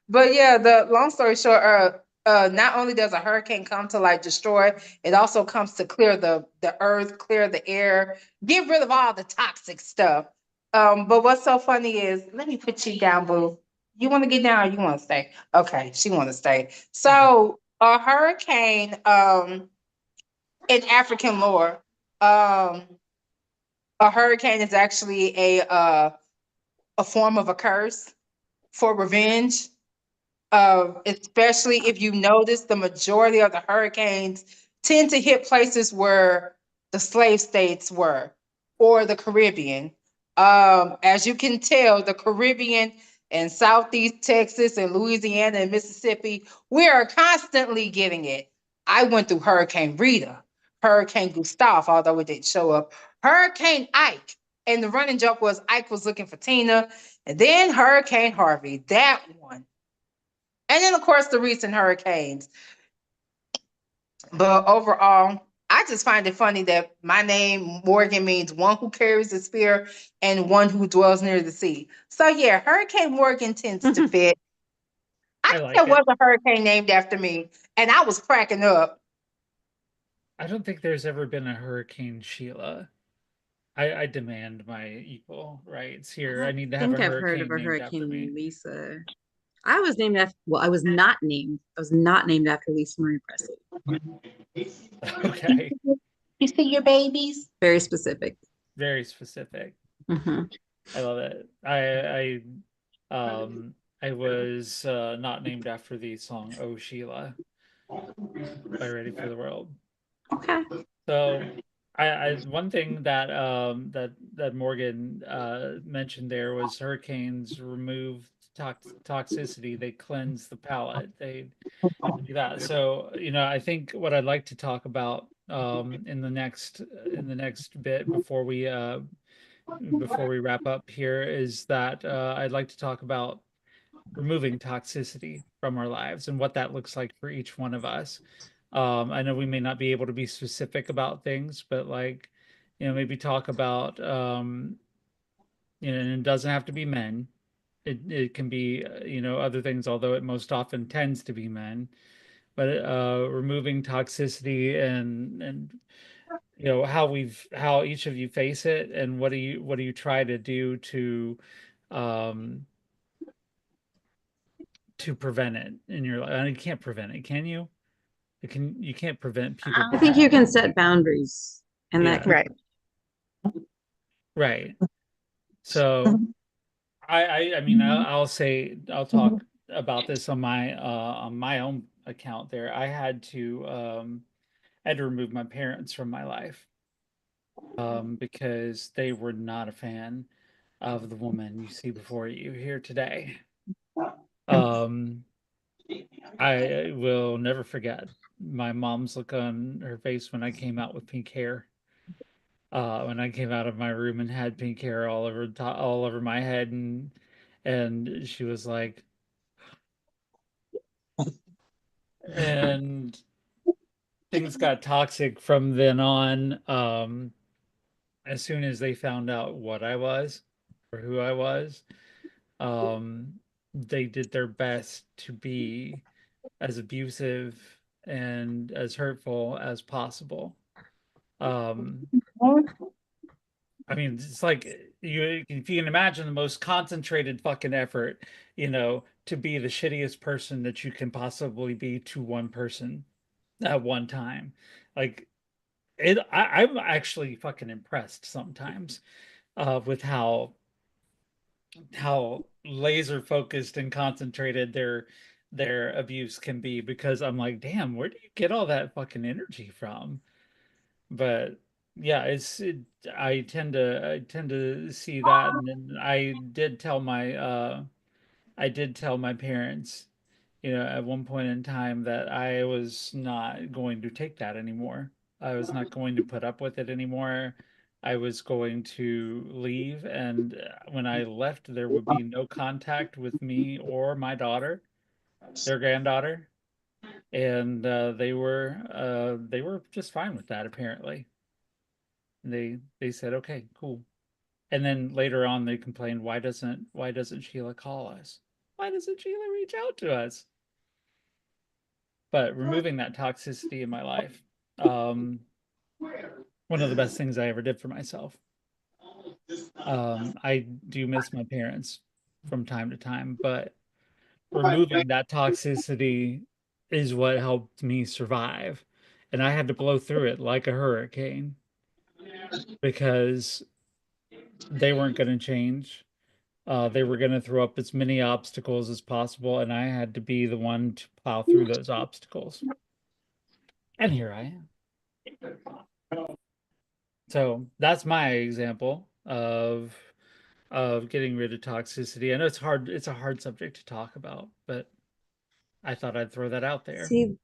but yeah, the long story short, not only does a hurricane come to like destroy, it also comes to clear the earth, clear the air, get rid of all the toxic stuff. But what's so funny is, let me put you down, boo. You want to get down or you want to stay? Okay, she want to stay. So a hurricane, in African lore, Um, a hurricane is actually a form of a curse for revenge. Especially if you notice the majority of the hurricanes tend to hit places where the slave states were or the Caribbean. As you can tell, the Caribbean and Southeast Texas and Louisiana and Mississippi, we are constantly getting it. I went through Hurricane Rita, Hurricane Gustav, although it didn't show up, Hurricane Ike. And the running joke was Ike was looking for Tina, and then Hurricane Harvey, that one. And then, of course, the recent hurricanes. But overall, I just find it funny that my name, Morgan, means one who carries a spear and one who dwells near the sea. So, yeah, Hurricane Morgan tends to fit. I I think like there it. was a hurricane named after me, and I was cracking up. I don't think there's ever been a Hurricane Sheila. I demand my equal rights here. I need to I have a think I've heard of hurricane a named after me. Hurricane Lisa. I was named after, well, I was not named after Lisa Marie Presley. Okay, You see your babies? Very specific. very specific. Mhm. I love it. I was not named after the song "Oh Sheila" by Ready for the World. Okay. So I one thing that that Morgan mentioned there was hurricanes remove toxicity, they cleanse the palate, they do that. So, you know, I think what I'd like to talk about in the next bit before we wrap up here is that I'd like to talk about removing toxicity from our lives and what that looks like for each one of us. I know we may not be able to be specific about things, but like, you know, maybe talk about, you know, and it doesn't have to be men. It can be, you know, other things, although it most often tends to be men. But removing toxicity and you know how each of you face it and what do you try to do um to prevent it in your life. I mean, you can't prevent it, can you? You can't prevent people I think you being can set boundaries, and that yeah, can Right. right. So I mean I'll say I'll talk about this on my own account there. I had to remove my parents from my life because they were not a fan of the woman you see before you here today. Um, I will never forget my mom's look on her face when I came out with pink hair. When I came out of my room and had pink hair all over my head, and she was like, and things got toxic from then on. As soon as they found out what I was or who I was, um, they did their best to be as abusive and as hurtful as possible. Um, I mean, it's like if you can imagine the most concentrated fucking effort, you know, to be the shittiest person that you can possibly be to one person at one time. Like I'm actually fucking impressed sometimes with how laser focused and concentrated their abuse can be because I'm like, damn, where do you get all that fucking energy from? But yeah, I tend to see that, and then I did tell my parents, you know, at one point in time that I was not going to take that anymore. I was not going to put up with it anymore. I was going to leave, and when I left, there would be no contact with me or my daughter, their granddaughter, and they were just fine with that apparently. They said, "Okay, cool." And then later on, they complained, why doesn't Sheila call us? Why doesn't Sheila reach out to us? But removing that toxicity in my life, one of the best things I ever did for myself. I do miss my parents from time to time, but removing that toxicity is what helped me survive. And I had to blow through it like a hurricane. because they weren't going to change. They were going to throw up as many obstacles as possible, and I had to be the one to plow through those obstacles. And here I am. So that's my example of getting rid of toxicity. I know it's a hard subject to talk about, but I thought I'd throw that out there. See,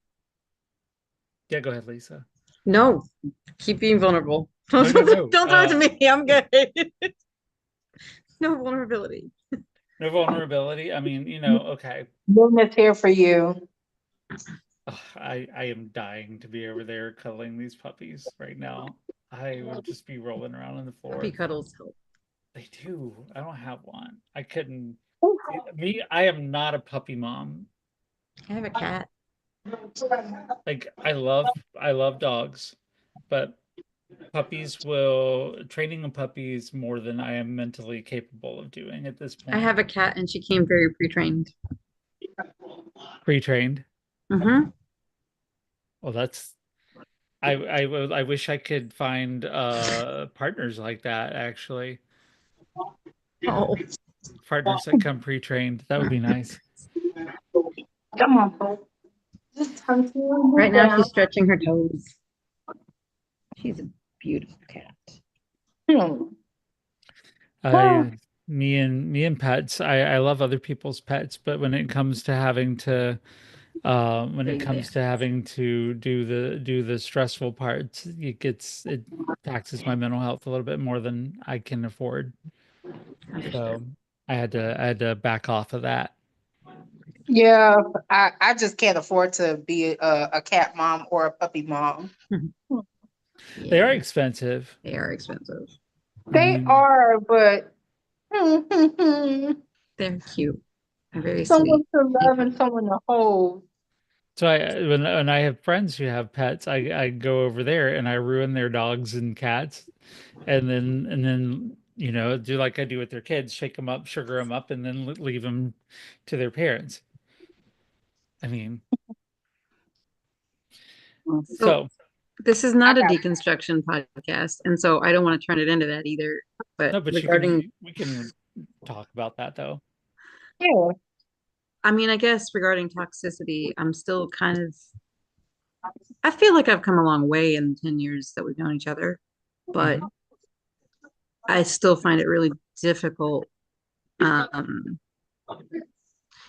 Yeah, go ahead, Lisa. no, keep being vulnerable. No, no, no. Don't talk to me. I'm good. No vulnerability. No vulnerability. I mean, okay. Luna's here for you. Ugh, I am dying to be over there cuddling these puppies right now. I would just be rolling around on the floor. Puppy cuddles help. They do. I don't have one. I couldn't. I am not a puppy mom. I have a cat. Like I love dogs, but training a puppy is more than I am mentally capable of doing at this point. I have a cat and she came very pre-trained. Pre-trained. Mm-hmm. Well, that's I wish I could find partners like that, actually. Oh, Partners that come pre-trained. That would be nice. Come on, Bo. Just hunt you right now down. she's stretching her toes. She's a beautiful cat. Me and pets, I love other people's pets, but when it comes to having to do the stressful parts, it taxes my mental health a little bit more than I can afford. So I had to back off of that. Yeah, I just can't afford to be a cat mom or a puppy mom. They are expensive. They are expensive. They are, but they're cute. They're very someone sweet. to love and someone to hold. So when I have friends who have pets, I go over there and I ruin their dogs and cats, and then do like I do with their kids, shake them up, sugar them up, and then leave them to their parents. I mean, so this is not a deconstruction podcast, and so I don't want to turn it into that either. But no, but regarding, we can talk about that though. Yeah. I mean, I guess regarding toxicity, I'm still kind of, I feel like I've come a long way in the 10 years that we've known each other, but I still find it really difficult.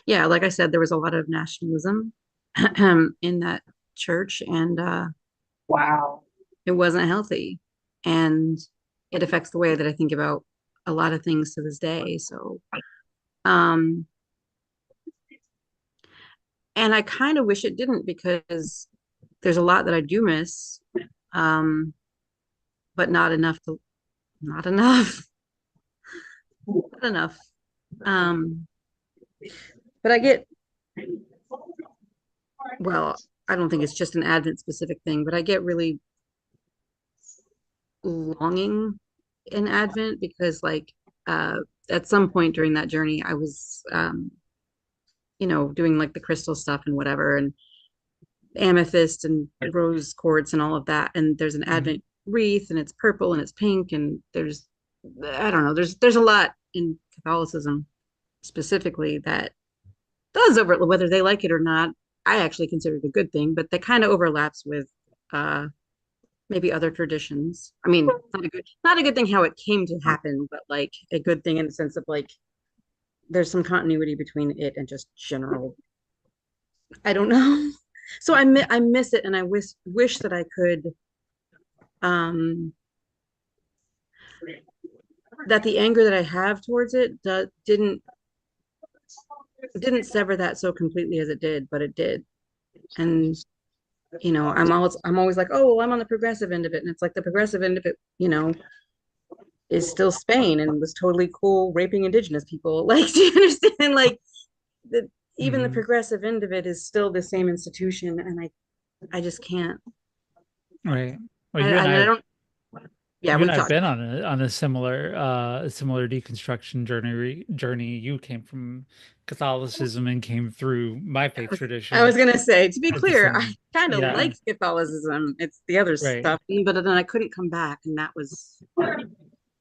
Yeah, like I said, there was a lot of nationalism in that church, and Wow. it wasn't healthy. And it affects the way that I think about a lot of things to this day. So, and I kind of wish it didn't, because there's a lot that I do miss, but not enough. But I get, well, I don't think it's just an Advent specific thing, but I get really longing in Advent because, like, at some point during that journey, I was, doing like the crystal stuff and whatever, and amethyst and rose quartz and all of that. And there's an Advent wreath, and it's purple and it's pink, and I don't know, there's a lot in Catholicism specifically that does over, whether they like it or not. I actually consider it a good thing, but that kind of overlaps with maybe other traditions. I mean, not a good thing how it came to happen, but like a good thing in the sense of like there's some continuity between it and just general. I don't know. So I miss it, and I wish that I could that the anger that I have towards it didn't sever that so completely as it did, but it did. And I'm always like, oh well, I'm on the progressive end of it, and it's like the progressive end of it, is still Spain and was totally cool raping indigenous people. Like, do you understand? Like, even the progressive end of it is still the same institution, and I just can't. Right. Well, I don't. Yeah, You we and I've talked. been on a similar deconstruction journey. You came from Catholicism and came through my faith I was tradition gonna say, to be at the clear, I same. kind of Yeah, like Catholicism. It's the other right. stuff, but then I couldn't come back, and that was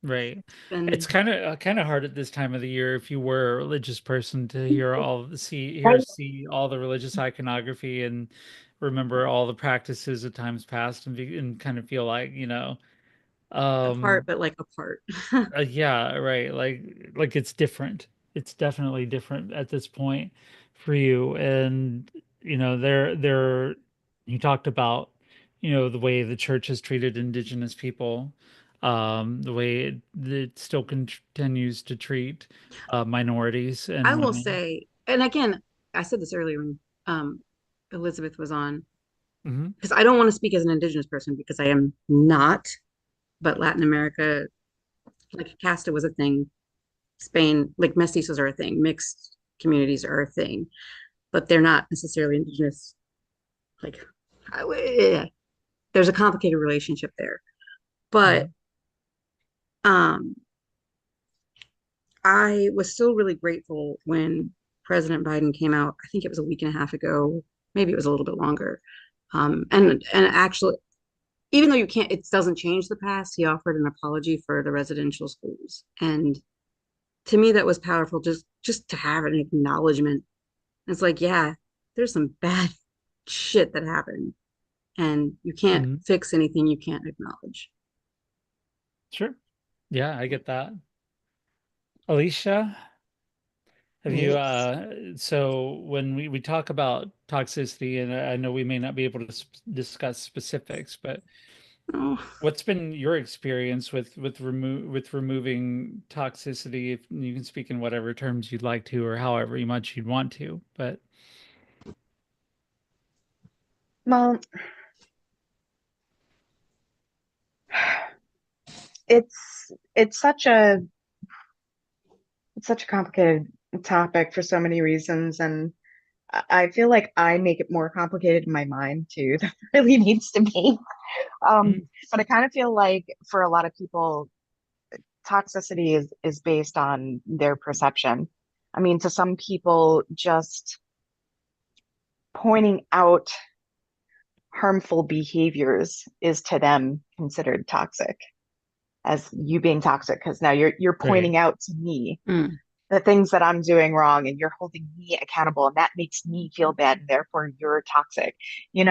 Right. It's then kind of hard at this time of the year if you were a religious person to see all the religious iconography and remember all the practices of times past and kind of feel like, apart, um but like apart. yeah, right. Like it's different. It's definitely different at this point for you. And there you talked about, the way the church has treated indigenous people, the way it still continues to treat minorities I and will women. say, and again, I said this earlier when Elizabeth was on, Hmm. because I don't want to speak as an indigenous person because I am not, but Latin America, like casta was a thing. Spain, like mestizos are a thing, mixed communities are a thing, but they're not necessarily indigenous. Like, there's a complicated relationship there. But Hmm. um, I was still really grateful when President Biden came out. I think it was a week and a half ago, maybe it was a little bit longer. And actually, even though you can't, it doesn't change the past. He offered an apology for the residential schools, and to me, that was powerful. Just to have an acknowledgement. It's like, yeah, there's some bad shit that happened, and you can't Hmm. fix anything you can't acknowledge. Sure. Yeah, I get that. Alicia, have you Yes. so when we talk about toxicity, and I know we may not be able to discuss specifics, but Oh, what's been your experience with removing toxicity? If you can speak in whatever terms you'd like to, or however much you'd want to, but Well, it's it's such a it's such a complicated topic for so many reasons, and I feel like I make it more complicated in my mind too than it really needs to be. Um, mm, but I kind of feel like for a lot of people, toxicity is based on their perception. I mean, to some people, just pointing out harmful behaviors is to them considered toxic, as you being toxic, because now you're right, pointing out to me mm. the things that I'm doing wrong and you're holding me accountable and that makes me feel bad and therefore you're toxic.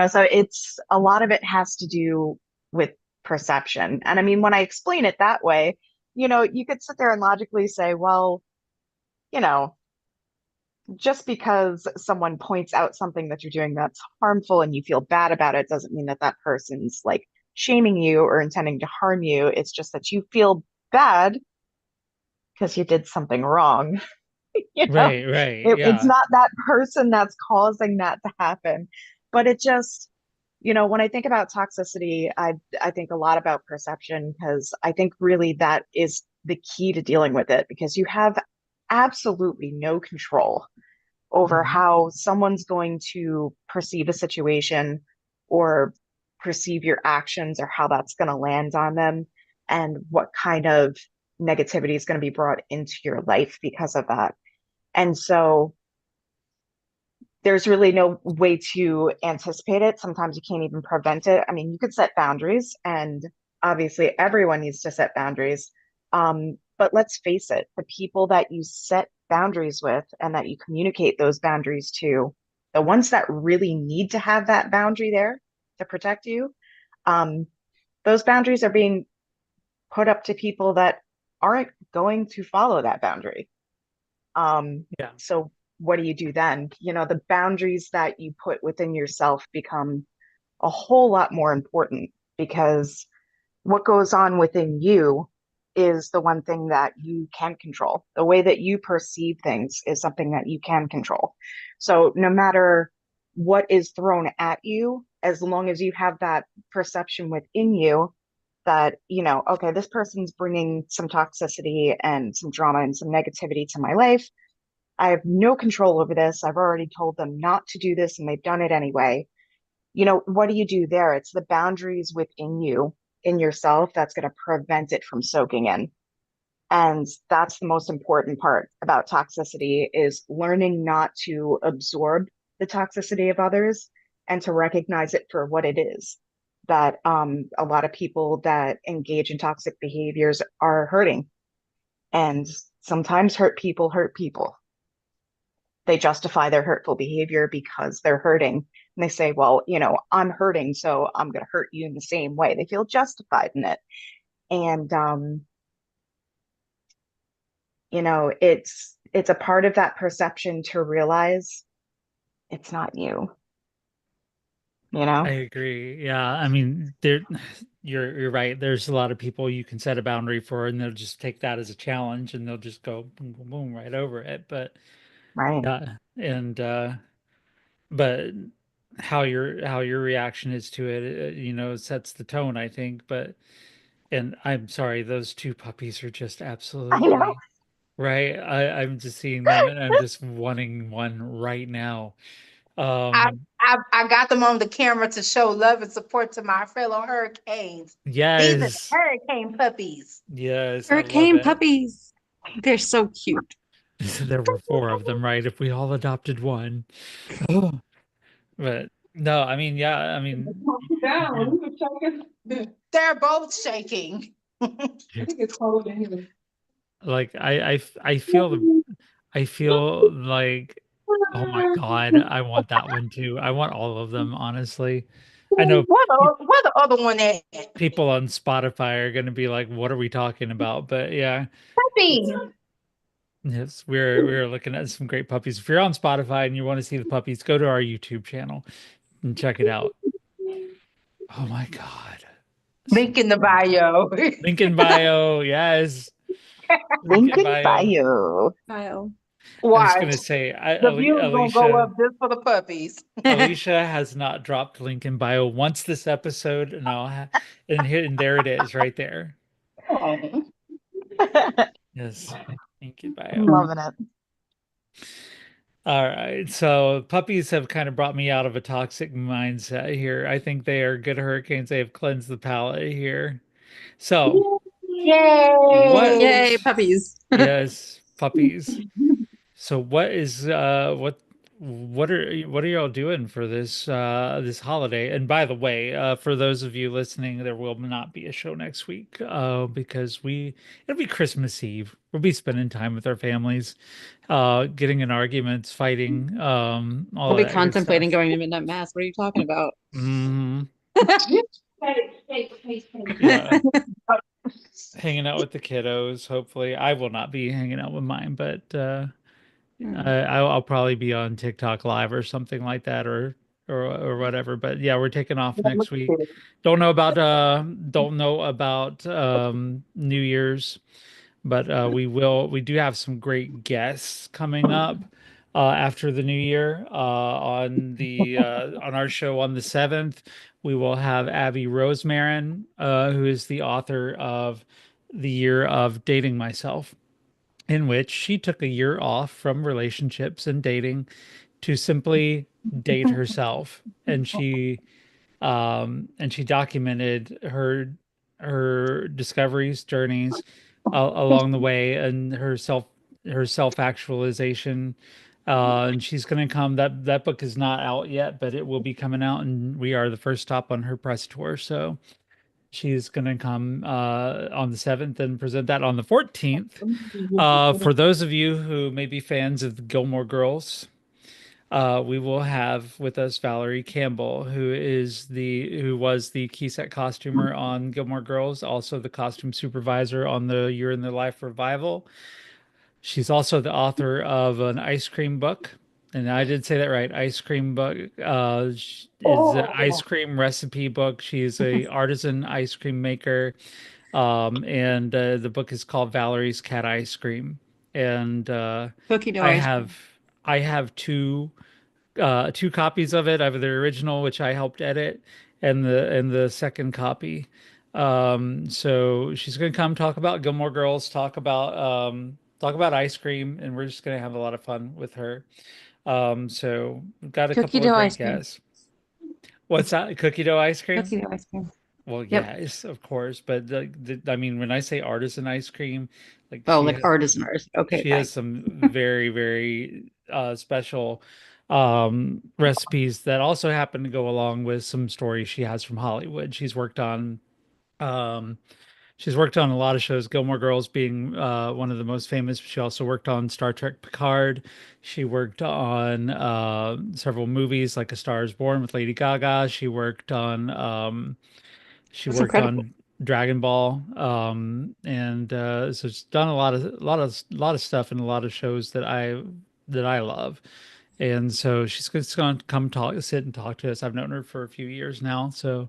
So it's a lot of it has to do with perception. And I mean, when I explain it that way, you could sit there and logically say, well, you know, just because someone points out something that you're doing that's harmful and you feel bad about it doesn't mean that that person's like shaming you or intending to harm you. It's just that you feel bad because you did something wrong. you know right, it's yeah, not that person that's causing that to happen, but it just, when I think about toxicity, I think a lot about perception, because I think really that is the key to dealing with it, because you have absolutely no control over hmm, how someone's going to perceive a situation or perceive your actions, or how that's going to land on them, and what kind of negativity is going to be brought into your life because of that. And so there's really no way to anticipate it. Sometimes you can't even prevent it. I mean, you could set boundaries, and obviously everyone needs to set boundaries. But let's face it, the people that you set boundaries with and that you communicate those boundaries to, the ones that really need to have that boundary there to protect you, um, those boundaries are being put up to people that aren't going to follow that boundary. yeah, So what do you do then? The boundaries that you put within yourself become a whole lot more important, because what goes on within you is the one thing that you can control. The way that you perceive things is something that you can control. So no matter what is thrown at you, as long as you have that perception within you that, okay, this person's bringing some toxicity and some drama and some negativity to my life, I have no control over this. I've already told them not to do this and they've done it anyway. What do you do there? It's the boundaries within you in yourself that's going to prevent it from soaking in. And that's the most important part about toxicity, is learning not to absorb the toxicity of others and to recognize it for what it is. That a lot of people that engage in toxic behaviors are hurting. And sometimes hurt people hurt people. They justify their hurtful behavior because they're hurting. And they say, well, I'm hurting, so I'm going to hurt you in the same way. They feel justified in it. And it's a part of that perception to realize it's not you. I agree. Yeah, I mean, you're right. There's a lot of people you can set a boundary for, and they'll just take that as a challenge, and they'll just go boom, boom, boom right over it. But Right. yeah, and but how your reaction is to it, sets the tone, I think. And I'm sorry, those two puppies are just I know. absolutely right. I'm just seeing them, and I'm just wanting one right now. I, I got them on the camera to show love and support to my fellow hurricanes. These are Yes, hurricane puppies. yes, I love Hurricane it. puppies. They're so cute. There were four of them, right? If we all adopted one. But no, I mean, yeah, I mean, They're both shaking. like I feel like, oh my God, I want that one too. I want all of them, honestly. I know Where the other one at? people on Spotify are going to be like, what are we talking about? But yeah, Puppy. yes, we're looking at some great puppies. If you're on Spotify and you want to see the puppies, go to our YouTube channel and check it out. Oh my God. Link in the bio. Link in bio, yes. Link in bio. Kyle. I was Watch. gonna say, The views gonna go Alicia, up just for the puppies. Alicia has not dropped link in bio once this episode, and and there it is, right there. Yes, link in bio. Loving it. All right, so puppies have kind of brought me out of a toxic mindset here. I think they are good hurricanes. They have cleansed the palate here. So, Yay! what? Yay, puppies. Yes, puppies. So what are y'all doing for this this holiday? And by the way, for those of you listening, there will not be a show next week because it'll be Christmas Eve. We'll be spending time with our families, getting in arguments, fighting, all We'll be that good contemplating stuff. going to midnight mass. What are you talking about? Mhm. Yeah. Hanging out with the kiddos. Hopefully, I will not be hanging out with mine, but I'll probably be on TikTok live or something like that, or whatever. But yeah, we're taking off next week. Don't know about New Year's, but we do have some great guests coming up after the new year. On our show on the 7th, we will have Abby Rosemarin, who is the author of The Year of Dating Myself, in which she took a year off from relationships and dating to simply date herself. And she documented her discoveries, journeys along the way, and her self actualization. And she's going to come. That book is not out yet, but it will be coming out, and we are the first stop on her press tour. So she's going to come on the 7th and present that on the 14th. For those of you who may be fans of the Gilmore Girls, we will have with us Valerie Campbell, who was the key set costumer on Gilmore Girls, also the costume supervisor on the Year in the Life revival. She's also the author of an ice cream book. And I did say that right. Ice cream book is an ice cream recipe book. She's a artisan ice cream maker. And the book is called Valerie's Cat Ice Cream. And Cookie dough I ice have two copies of it. I have the original, which I helped edit, and the second copy. So she's gonna come talk about Gilmore Girls, talk about ice cream, and we're just gonna have a lot of fun with her. So we've got a Cookie couple of dough great ice cream. guests. What's that? Cookie dough ice cream? Cookie dough ice cream. Well, Yep. yes, of course, but I mean, when I say artisan ice cream, like Oh, she like has artisan artist. Okay, she fine. has some very, very special recipes that also happen to go along with some stories she has from Hollywood. Um she's worked on a lot of shows, Gilmore Girls being one of the most famous. She also worked on Star Trek Picard. She worked on several movies like A Star is Born with Lady Gaga. She That's worked incredible. on Dragon Ball, and so she's done a lot of stuff in a lot of shows that I love. And so she's just going to come sit and talk to us. I've known her for a few years now, so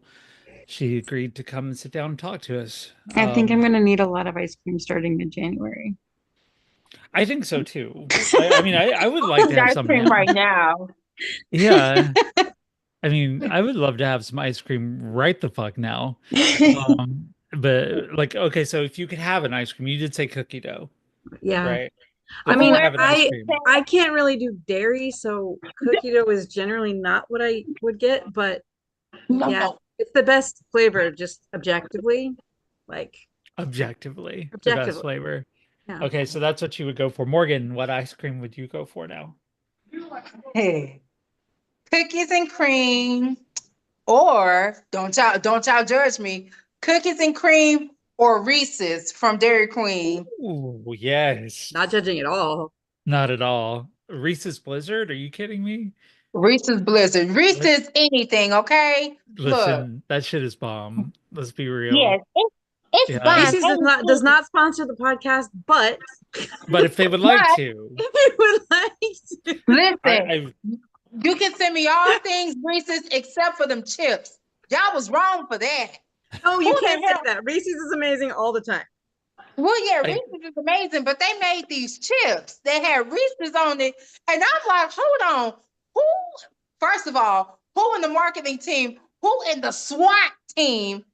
she agreed to come and sit down and talk to us. I think I'm gonna need a lot of ice cream starting mid-January. I think so too. I mean, I would like to have Ice some cream now. right now. Yeah, I mean, I would love to have some ice cream right the fuck now. But like, okay, so if you could have an ice cream, you did say cookie dough, Yeah. right? I But if you mean, could have an ice I cream, I can't really do dairy, so cookie dough is generally not what I would get, but yeah, it's the best flavor just objectively. Like objectively, the best objectively. flavor. Yeah. Okay, so that's what you would go for. Morgan, what ice cream would you go for now? Hey, cookies and cream, or don't y'all judge me. Cookies and cream or Reese's from Dairy Queen. Ooh, yes. Not judging at all. Not at all. Reese's Blizzard? Are you kidding me? Reese's Blizzard. Like, Reese's anything, okay? Look, listen, that shit is bomb. Let's be real. yes, it's Yeah. bomb. Reese's does not sponsor the podcast, but But if they would like But to, if you would like to. listen, I you can send me all things Reese's except for them chips. Y'all was wrong for that. No, you Who the can't say hell- that. Reese's is amazing all the time. Well, yeah, I Reese's is amazing, but they made these chips. They had Reese's on it. And I'm like, hold on. Who, first of all, who in the marketing team, who in the SWAT team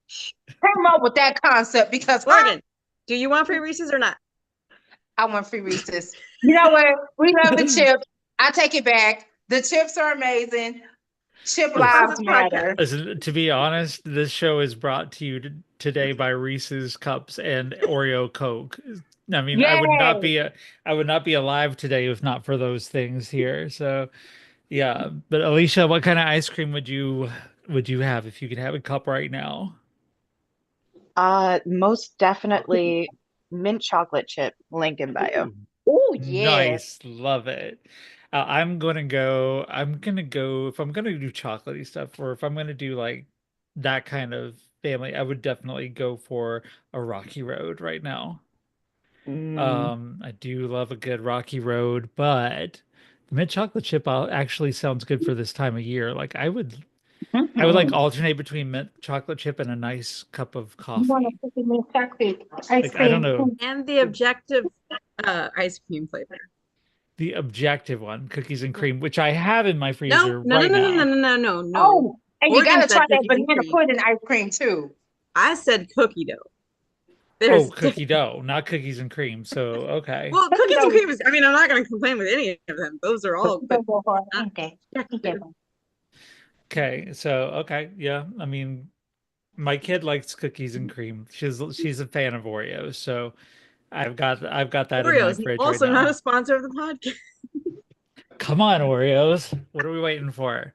came up with that concept? Because Morgan, do you want free Reese's or not? I want free Reese's. You know what? We love the chips. I take it back. The chips are amazing. Chip lives matter. listen, to be honest, this show is brought to you today by Reese's Cups and Oreo Coke. I mean, Yay! I would not be alive today if not for those things here. So, yeah. But Alicia, what kind of ice cream would you have if you could have a cup right now? Most definitely mint chocolate chip, link in bio. Oh, yeah. Nice, love it. I'm gonna go. If I'm gonna do chocolatey stuff, or if I'm gonna do like that kind of family, I would definitely go for a Rocky Road right now. I do love a good Rocky Road, but the mint chocolate chip actually sounds good for this time of year. Like I would like alternate between mint chocolate chip and a nice cup of coffee. Like I don't know. And the objective ice cream flavor. The objective one, cookies and cream, which I have in my No, freezer no, right no, no, now. no, no, no, no, no. Oh, and you Morgan gotta said try that cookies and banana cream. pudding ice cream too. I said cookie dough. Oh, There's cookie dough, not cookies and cream. So, okay. well, cookies dough. and cream is. I mean, I'm not going to complain with any of them. Those are all good. Okay. So, okay. Yeah. I mean, my kid likes cookies and cream. She's a fan of Oreos. So I've got that in my Oreos, fridge also right not now. a sponsor of the podcast. Come on, Oreos. What are we waiting for?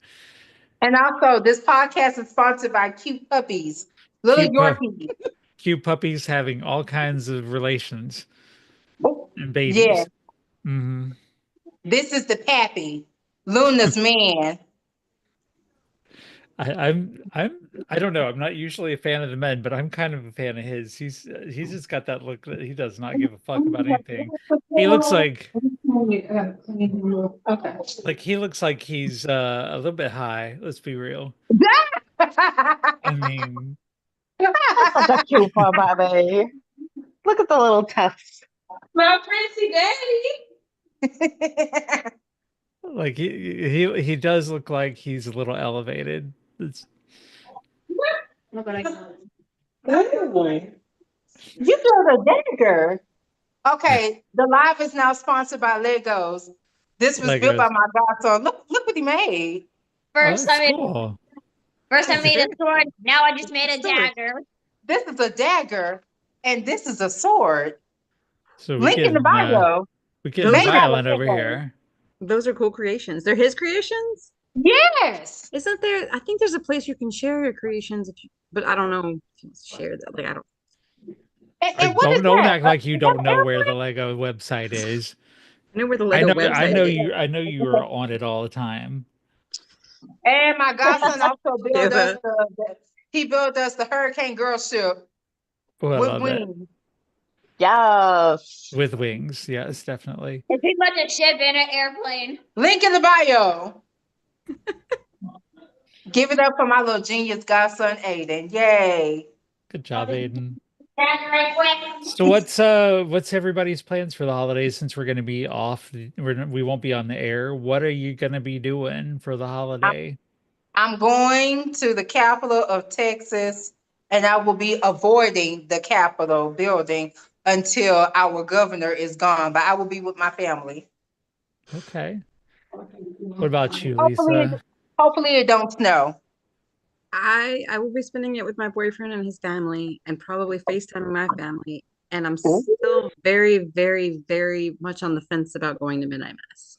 And also, this podcast is sponsored by Cute Puppies, little Cute pup- Yorkies. Cute puppies having all kinds of relations and babies. Yeah, Hmm. this is the pappy, Luna's man. I don't know. I'm not usually a fan of the men, but I'm kind of a fan of his. He's just got that look that he does not give a fuck about anything. He looks like he looks like he's a little bit high. Let's be real. I mean, That's such a cute one, Bobby. Look at the little tufts. My pretty daddy. like he does look like he's a little elevated. It's, You throw the dagger. Okay, the live is now sponsored by Legos. This was built by Legos. my godson. Look what he made. oh, First, that's I mean, cool. First I It's made a very sword, now I just made a It's a sword. dagger. This is a dagger, and this is a sword. So Link in the bio. we Those getting are- Made out of violent over Lego. here. Those are cool creations. They're his creations? Yes. Isn't there? I think there's a place you can share your creations, but I don't know if you share that. Like, I don't. And what is Don't that? act like you Is that don't an know where the Lego website is. I know where the I Lego know website is. I know you are on it all the time. And my godson also built us Ava. he built us the Hurricane Girl ship Oh, I with love it. wings. Yes. With wings, yes, definitely. It's pretty much a ship and an airplane. Link in the bio. Give it up for my little genius godson Aiden. Yay. Good job, Aiden. Dagger right quick. So what's everybody's plans for the holidays since we're going to be off? We won't be on the air. What are you going to be doing for the holiday? I'm going to the capital of Texas, and I will be avoiding the Capitol building until our governor is gone. But I will be with my family. Okay. What about you, Hopefully, Lisa? hopefully it don't snow. I will be spending it with my boyfriend and his family, and probably FaceTiming my family. And I'm Ooh. still very, very, very much on the fence about going to Midnight Mass.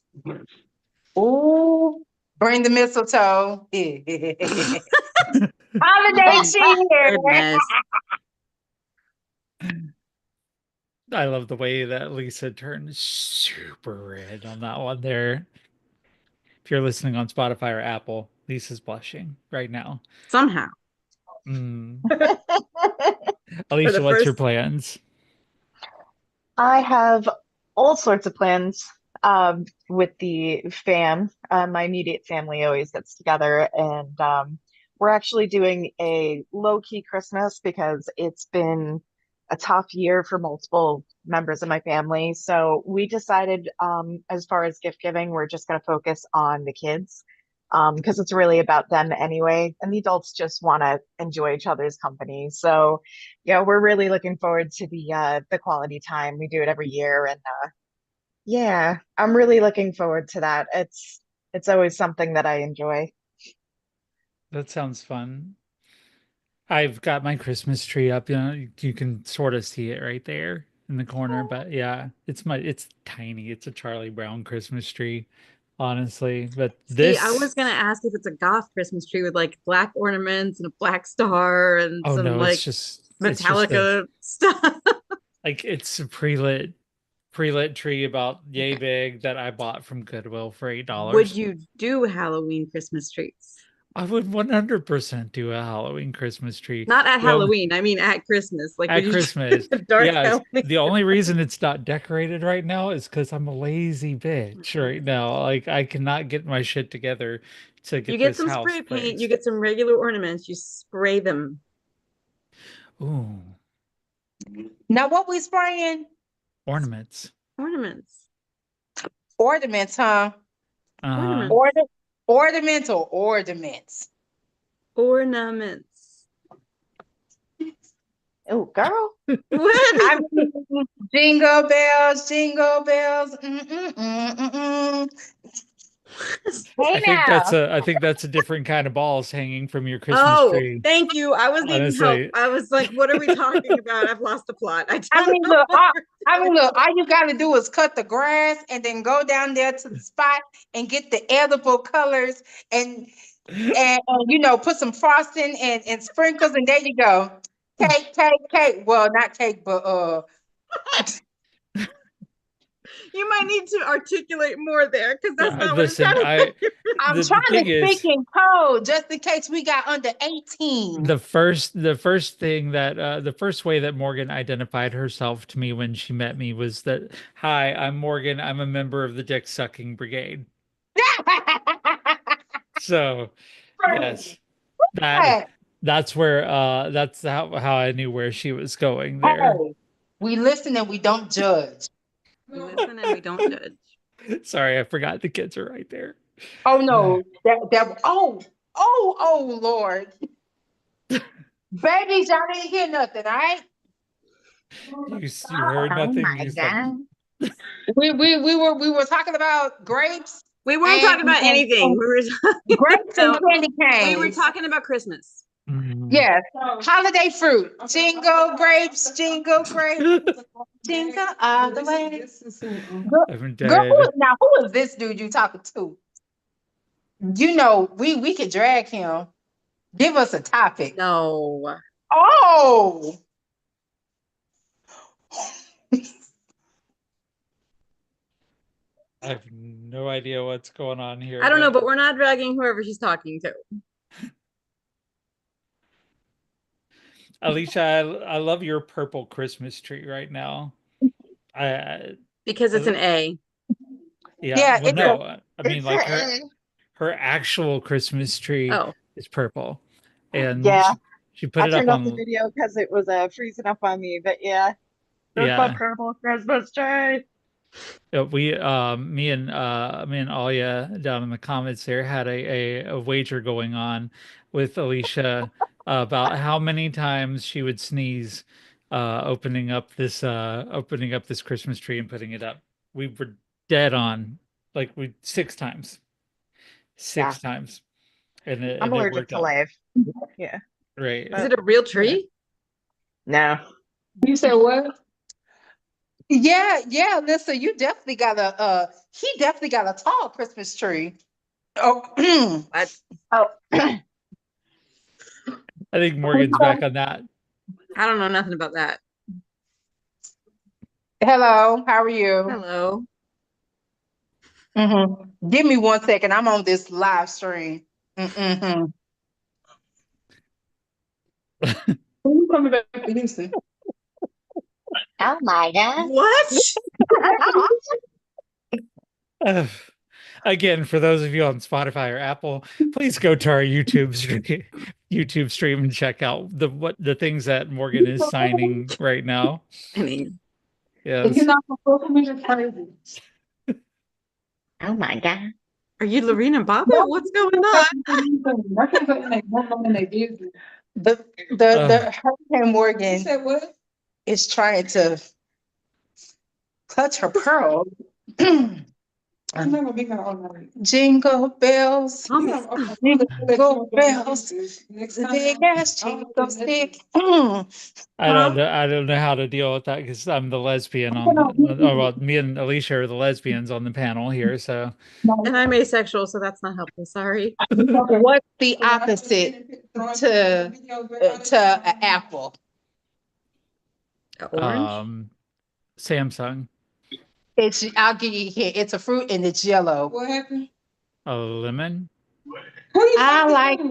Ooh, bring the mistletoe. Holiday Oh, cheer. goodness. I love the way that Lisa turned super red on that one there. If you're listening on Spotify or Apple, Lisa's blushing right now. Somehow. Mm. For Alicia, the what's your first plans? I have all sorts of plans with the fam. My immediate family always gets together, and we're actually doing a low-key Christmas because it's been a tough year for multiple members of my family. So we decided, as far as gift giving, we're just going to focus on the kids because it's really about them anyway, and the adults just want to enjoy each other's company. So yeah, we're really looking forward to the quality time. We do it every year, and yeah, I'm really looking forward to that. It's always something that I enjoy. That sounds fun. I've got my Christmas tree up. You know, you can sort of see it right there in the corner. But yeah, it's tiny. It's a Charlie Brown Christmas tree, honestly. But See, I this, was gonna ask if it's a goth Christmas tree with like black ornaments and a black star and oh some no, like it's just a Metallica stuff. like it's a prelit tree about yay big that I bought from Goodwill for Would $8. you do Halloween Christmas trees? I would 100% do a Halloween Christmas tree. Not at The only- Halloween, I mean at Christmas. Like, at would you do Christmas. the dark Yes. Halloween? The only reason it's not decorated right now is because I'm a lazy bitch right now. Like I cannot get my shit together to get You get this some house spray paint, fixed. you get some regular ornaments, you spray them. Ooh, Now what we spraying? ornaments. Ornaments. Ornaments, huh? Ornaments. Ornamental ornaments. Ornaments. Oh, girl. What? I mean, jingle bells, jingle bells. Mm-mm-mm-mm-mm. Hey now. I think that's a different kind of balls hanging from your Christmas Oh, tree. thank you. I was needing help. Honestly. I was like, what are we talking about? I've lost the plot. I I don't mean, know. look, all you gotta do is cut the grass and then go down there to the spot and get the edible colors and you know, put some frosting and sprinkles, and there you go. Cake, cake, cake. Well, not cake, but You might need to articulate more there because that's not Listen, what I'm trying to say. I'm the trying thing to is, speak in code just in case we got under 18. the first thing that the first way that Morgan identified herself to me when she met me was that, hi, I'm Morgan, I'm a member of the dick sucking brigade. So yes, that's where that's how I knew where she was going there. Hey, we listen and we don't judge. We listen and we don't judge. Sorry, I forgot the kids are right there. Oh no, oh Lord. Babies, y'all didn't hear nothing, all right? You heard nothing. Oh my You God. We were talking about grapes. We weren't talking about anything. We were grapes and about, candy canes. we were talking about Christmas. Yes, holiday fruit. Jingle grapes, jingle grapes, jingle all the way. I'm Girl, dead. now who is this dude you talking to? You know, we could drag him. Give us a topic. No. Oh, I have no idea what's going on here. I don't know, but we're not dragging whoever she's talking to. Alicia, I love your purple Christmas tree right now. Because it's an A. Yeah, well, it's no, I mean like her actual Christmas tree Oh. is purple, and Yeah. she put I it up turned off the on. video because it was freezing up on me. But yeah, there's my Yeah, purple Christmas tree. we me and Alia down in the comments there had a wager going on with Alicia about how many times she would sneeze opening up this Christmas tree and putting it up. We were dead on, like we 6 times. Yeah. 6 times. And it, I'm and it allergic worked to out. live. Yeah. Right. Is it a real tree? No. you said what? Yeah, listen, you definitely got he definitely got a tall Christmas tree. Oh, What? Oh. I think Morgan's back on that. I don't know nothing about that. hello, how are you? Hello. Give me 1 second. I'm on this live stream. When you coming back to Houston? Oh my God. What? Again, for those of you on Spotify or Apple, please go to our YouTube stream and check out the things that Morgan is signing right now. I mean, If Yes. you're not supposed to be just crazy. Oh my God. are you Lorena Bobbitt? What's going on? The Hurricane Morgan is trying to clutch her pearl. Jingle bells, jingle bells, the big ass jingle stick. I don't know how to deal with that because I'm the lesbian on well, me and Alicia are the lesbians on the panel here. So And I'm asexual, so that's not helpful. Sorry. What's the opposite to an apple? Orange. Samsung, I'll give you a hint. It's a fruit and it's yellow. What happened? a lemon, I like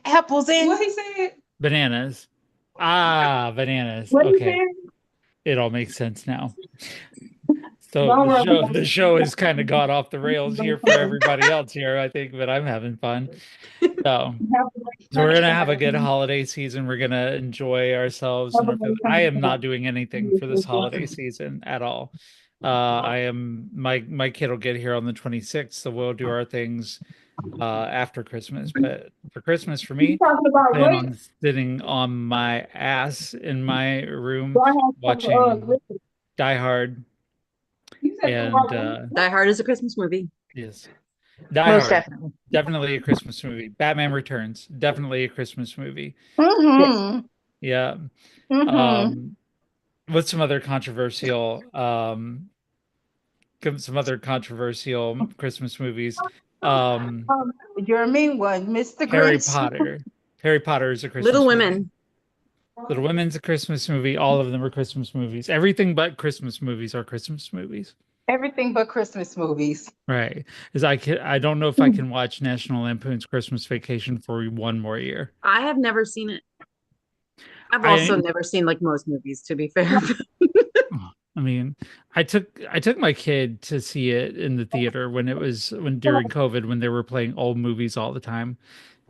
apples and what he said. bananas. Bananas. What he Okay, said? it all makes sense now. So the show has kind of got off the rails here for everybody else here, I think, but I'm having fun. So we're gonna have a good holiday season. We're gonna enjoy ourselves. And I am not doing anything for this holiday season at all. My kid will get here on the 26th, so we'll do our things after Christmas. But for Christmas, for me, I plan on sitting on my ass in my room watching Die Hard. And Die Hard is a Christmas movie. yes, Die Most Hard, definitely. definitely a Christmas movie. Batman Returns, definitely a Christmas movie. Yeah. What's some other controversial Christmas movies? You're a mean one, Mr. Harry Grinch. Potter. Harry Potter is a Christmas Little movie. Women. Little Women's a Christmas movie. All of them are Christmas movies. Everything but Christmas movies are Christmas movies. Everything but Christmas movies. Right. Because I don't know if I can watch National Lampoon's Christmas Vacation for one more year. I have never seen it. I've also never seen like most movies, to be fair. I mean, I took my kid to see it in the theater when during COVID, when they were playing old movies all the time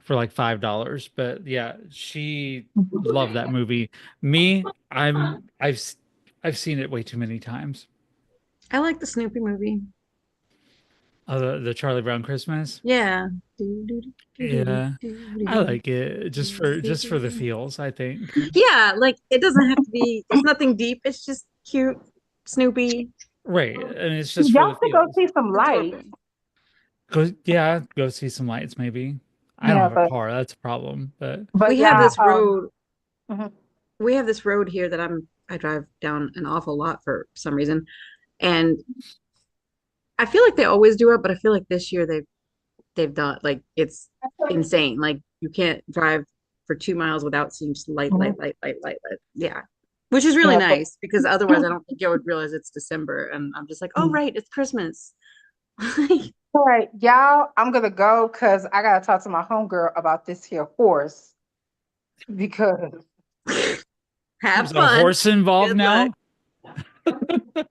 for like $5. But yeah, she loved that movie. Me, I've seen it way too many times. I like the Snoopy movie. The Charlie Brown Christmas. Yeah. Yeah, I like it just for the feels, I think. Yeah, like it doesn't have to be. It's nothing deep. It's just cute, Snoopy, Right. And it's just for Y'all the should go feels. see some lights. Adorable. Go see some lights, maybe. I don't Yeah, have a car. That's a problem. But but We yeah, have this road. mhm. We have this road here that I drive down an awful lot for some reason, and I feel like they always do it, but I feel like this year they've done like it's insane. Like you can't drive for 2 miles without seeing just light, Mhm. light. Yeah. Which is really Yeah, nice because otherwise I don't think I would realize it's December and I'm just like, oh Mhm. right, it's Christmas. All right, y'all, I'm gonna go because I gotta talk to my homegirl about this here horse because Have there's a fun. horse involved Good luck. now.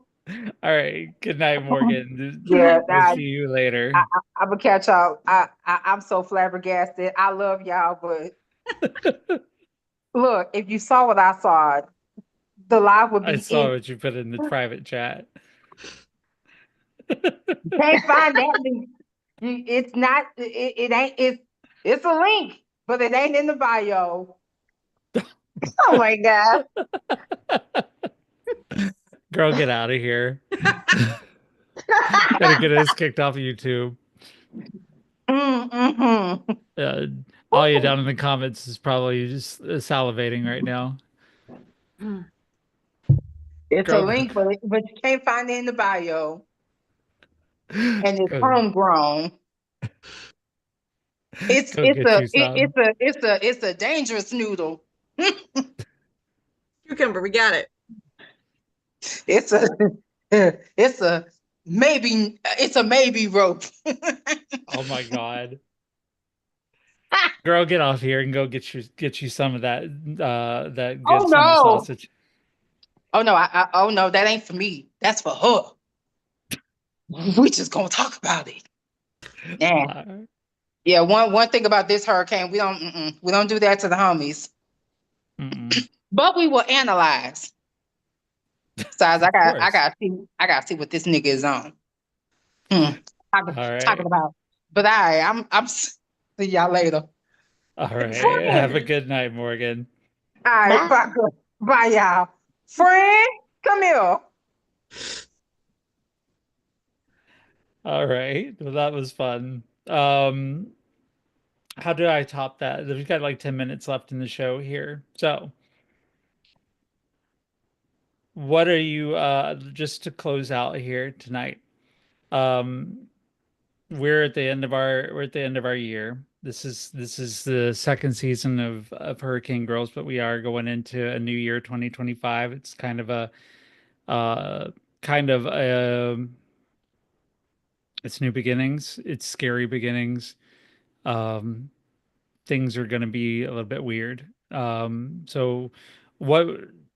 All right. Good night, Morgan. yeah, We'll see you later. I'm gonna catch y'all. I'm so flabbergasted. I love y'all, but look, if you saw what I saw, the live would I be saw in. what you put in the private chat. Can't find that link. It's not. It ain't. It's a link, but it ain't in the bio. Oh my God. Girl, get out of here. Gotta get us kicked off of YouTube. Mm-hmm. All you down in the comments is probably just salivating right now. It's a Girl, link, but you can't find it in the bio, and it's go, homegrown. It's go it's get a you it, some. it's a dangerous noodle. Cucumber, we got it. It's a it's a maybe it's a maybe rope. Oh my God. Girl, get off here and go get you some of that that Oh good summer no! sausage. Oh no! Oh no! That ain't for me. That's for her. We just gonna talk about it. Yeah. Uh, Yeah. One thing about this hurricane, we don't do that to the homies. mm-mm. But we will analyze. Besides, Of course. I gotta see what this nigga is on. All Talking right. about. But I'm see y'all later. All right. Have a good night, Morgan. All right, Bye. bye, y'all. Friend, come here. All right. Well, that was fun. How do I top that? We've got like 10 minutes left in the show here. So, what are you just to close out here tonight? Um, we're at the end of our year. This is the second season of Hurricane Girls, but we are going into a new year, 2025. It's uh kind of it's new beginnings. It's scary beginnings. Um, things are going to be a little bit weird. So what,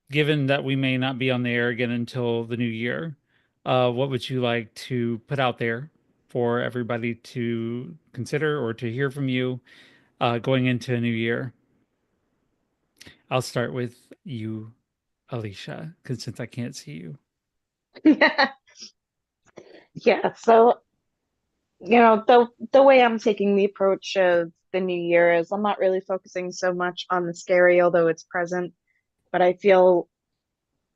given that we may not be on the air again until the new year, what would you like to put out there for everybody to consider or to hear from you going into a new year? I'll start with you, Alicia, because since I can't see you. Yeah, so the way I'm taking the approach of the new year is I'm not really focusing so much on the scary, although it's present, but I feel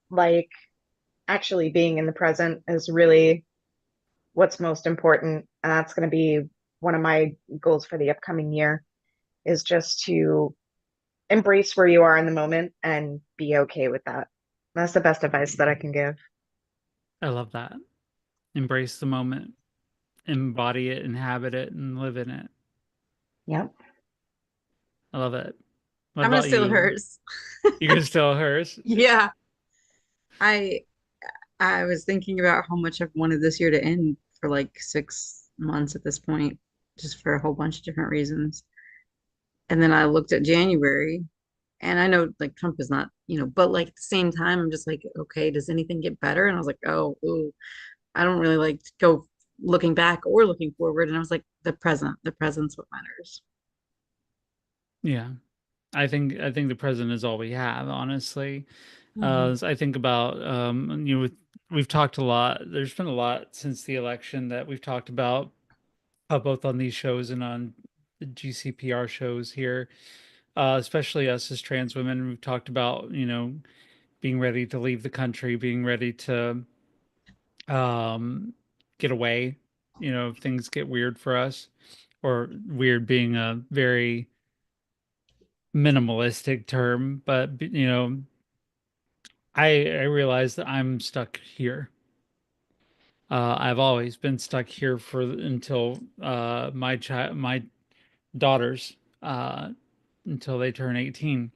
like actually being in the present is really what's most important, and that's going to be one of my goals for the upcoming year is just to embrace where you are in the moment and be okay with that. That's the best advice that I can give. I love that. Embrace the moment, embody it, inhabit it, and live in it. Yep. I love it. What I'm gonna about steal you? hers. You can still hers? Yeah. I I was thinking about how much I've wanted this year to end for like 6 months at this point, just for a whole bunch of different reasons. And then I looked at January, and I know like Trump is not, but like at the same time, I'm just like, okay, does anything get better? And I was like, oh, ooh, I don't really like to go looking back or looking forward. And I was like, the present's what matters. Yeah. I think the president is all we have, honestly. Mhm. As I think about we've talked a lot. There's been a lot since the election that we've talked about, both on these shows and on the GCPR shows here. Especially us as trans women, we've talked about, being ready to leave the country, being ready to get away, if things get weird for us, or weird being a very minimalistic term, but I realize that I'm stuck here. I've always been stuck here for until my daughters uh until they turn 18,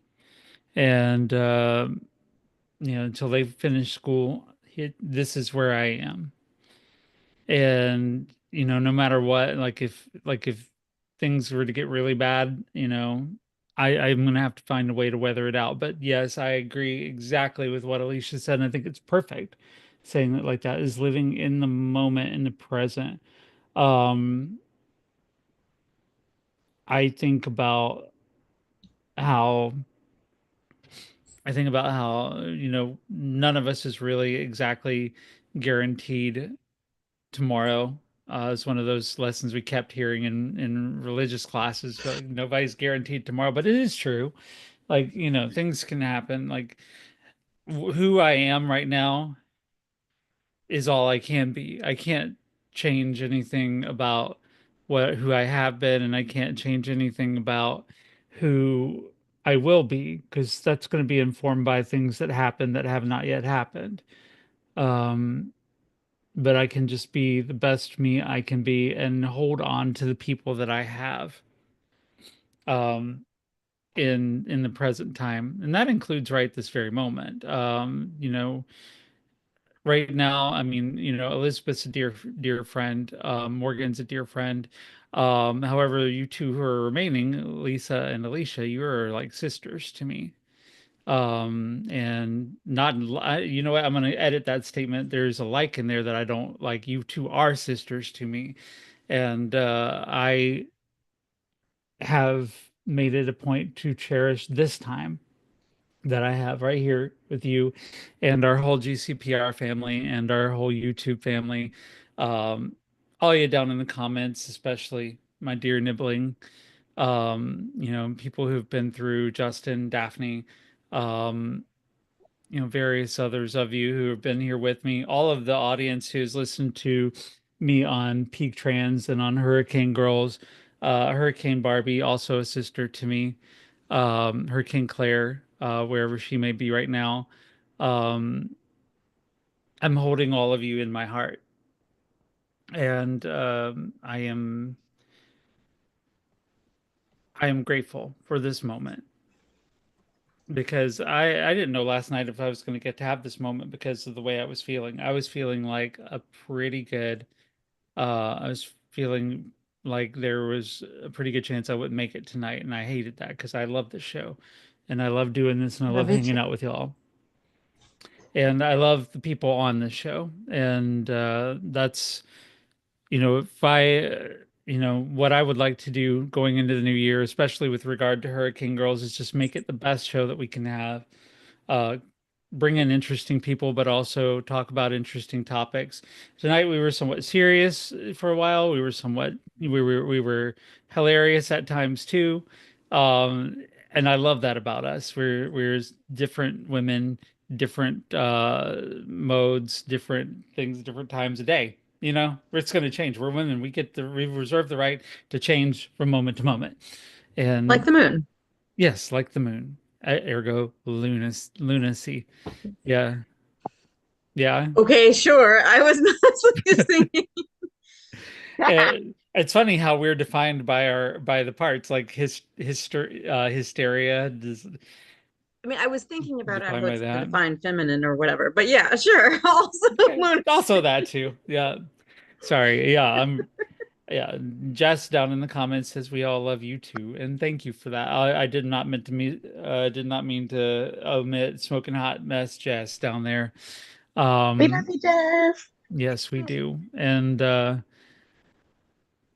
and until they finish school, this is where I am. And no matter what, like if things were to get really bad, I'm gonna have to find a way to weather it out. But yes, I agree exactly with what Alicia said, and I think it's perfect saying it like that, is living in the moment, in the present. um I think about how none of us is really exactly guaranteed tomorrow. It's one of those lessons we kept hearing in religious classes. Like, nobody's guaranteed tomorrow, but it is true. Like, things can happen. Like, who I am right now is all I can be. I can't change anything about who I have been, and I can't change anything about who I will be, because that's going to be informed by things that happen that have not yet happened. Um, but I can just be the best me I can be and hold on to the people that I have um in the present time. And that includes right this very moment. Right now, I mean, Elizabeth's a dear friend, Morgan's a dear friend. However, you two who are remaining, Lisa and Alicia, you are like sisters to me. And not, you know what, I'm going to edit that statement. There's a like in there that I don't like. You two are sisters to me. And I have made it a point to cherish this time that I have right here with you and our whole GCPR family and our whole YouTube family. Um, all you down in the comments, especially my dear Nibbling, people who've been through, Justin, Daphne, um, various others of you who have been here with me, all of the audience who's listened to me on Peak Trans and on Hurricane Girls, Hurricane Barbie, also a sister to me, Hurricane Claire, wherever she may be right now. Um, I'm holding all of you in my heart, and I am grateful for this moment, because I didn't know last night if I was going to get to have this moment because of the way I was feeling. I was feeling like a pretty good. I was feeling like there was a pretty good chance I wouldn't make it tonight, and I hated that because I love this show, and I love doing this, and I love Love it hanging too. out with y'all, and I love the people on this show, and that's if what I would like to do going into the new year, especially with regard to Hurricane Girls, is just make it the best show that we can have. uh, Bring in interesting people, but also talk about interesting topics. Tonight we were somewhat serious for a while. We were hilarious at times too, and I love that about us. We're different women, different modes, different things, different times a day. It's going to change. We're women. We reserve the right to change from moment to moment. Like And the moon. yes, like the moon. Ergo lunacy. Yeah. Yeah. Okay, sure. I was not just thinking. It's funny how we're defined by the parts, like hysteria is I mean, I was thinking about how defined by it's the that. defined feminine or whatever, but yeah, sure. Also, Okay. lunar. Also that too. Yeah. Sorry. Yeah. Jess down in the comments says we all love you too, and thank you for that. I did not mean to omit smoking hot mess Jess down there. We love you, Jeff. Yes, we do. And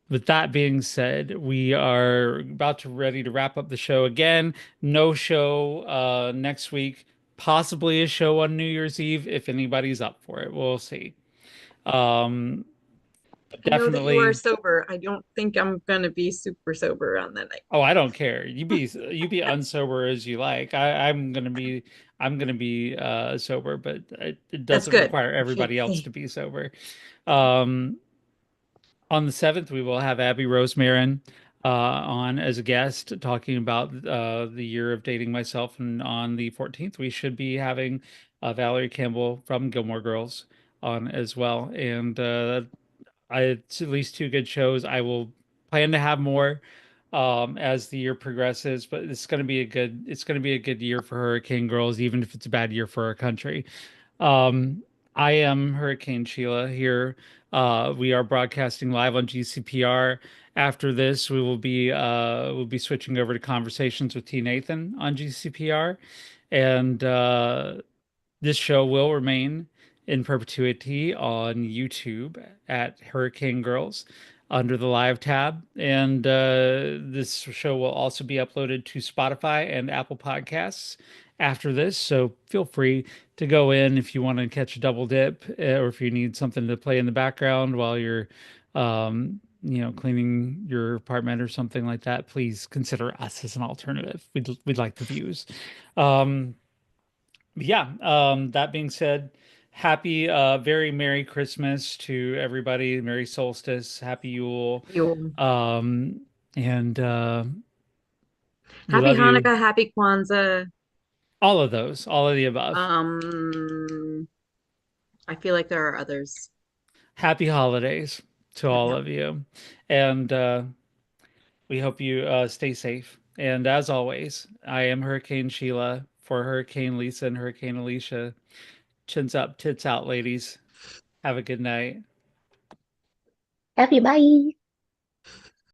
with that being said, we are about to ready to wrap up the show again. No show next week. Possibly a show on New Year's Eve if anybody's up for it. We'll see. Um, I know that you are Definitely. sober. I don't think I'm gonna be super sober on that night. Oh, I don't care. You be unsober as you like. I'm gonna be sober, but it That's doesn't good. require Keep everybody else safe. to be sober. Um, on the 7th, we will have Abby Rosemarin on as a guest talking about the year of dating myself. And on the 14th, we should be having Valerie Campbell from Gilmore Girls on as well. And it's at least two good shows. I will plan to have more as the year progresses, but it's going to be a good year for Hurricane Girls, even if it's a bad year for our country. Um, I am Hurricane Sheila here. We are broadcasting live on GCPR. After this, we'll be switching over to conversations with T Nathan on GCPR, and this show will remain in perpetuity on YouTube at Hurricane Girls under the live tab. And this show will also be uploaded to Spotify and Apple Podcasts after this. So feel free to go in if you want to catch a double dip or if you need something to play in the background while you're, cleaning your apartment or something like that. Please consider us as an alternative. We'd like the views. Um, yeah, that being said, happy, very Merry Christmas to everybody. Merry Solstice, Happy Yule. You. Um, and we Happy love you. Hanukkah, happy Kwanzaa. All of those, all of the above. I feel like there are others. Happy holidays to all Yeah. of you. And we hope you stay safe. And as always, I am Hurricane Sheila for Hurricane Lisa and Hurricane Alicia. Chins up, tits out, ladies. Have a good night. Happy bye.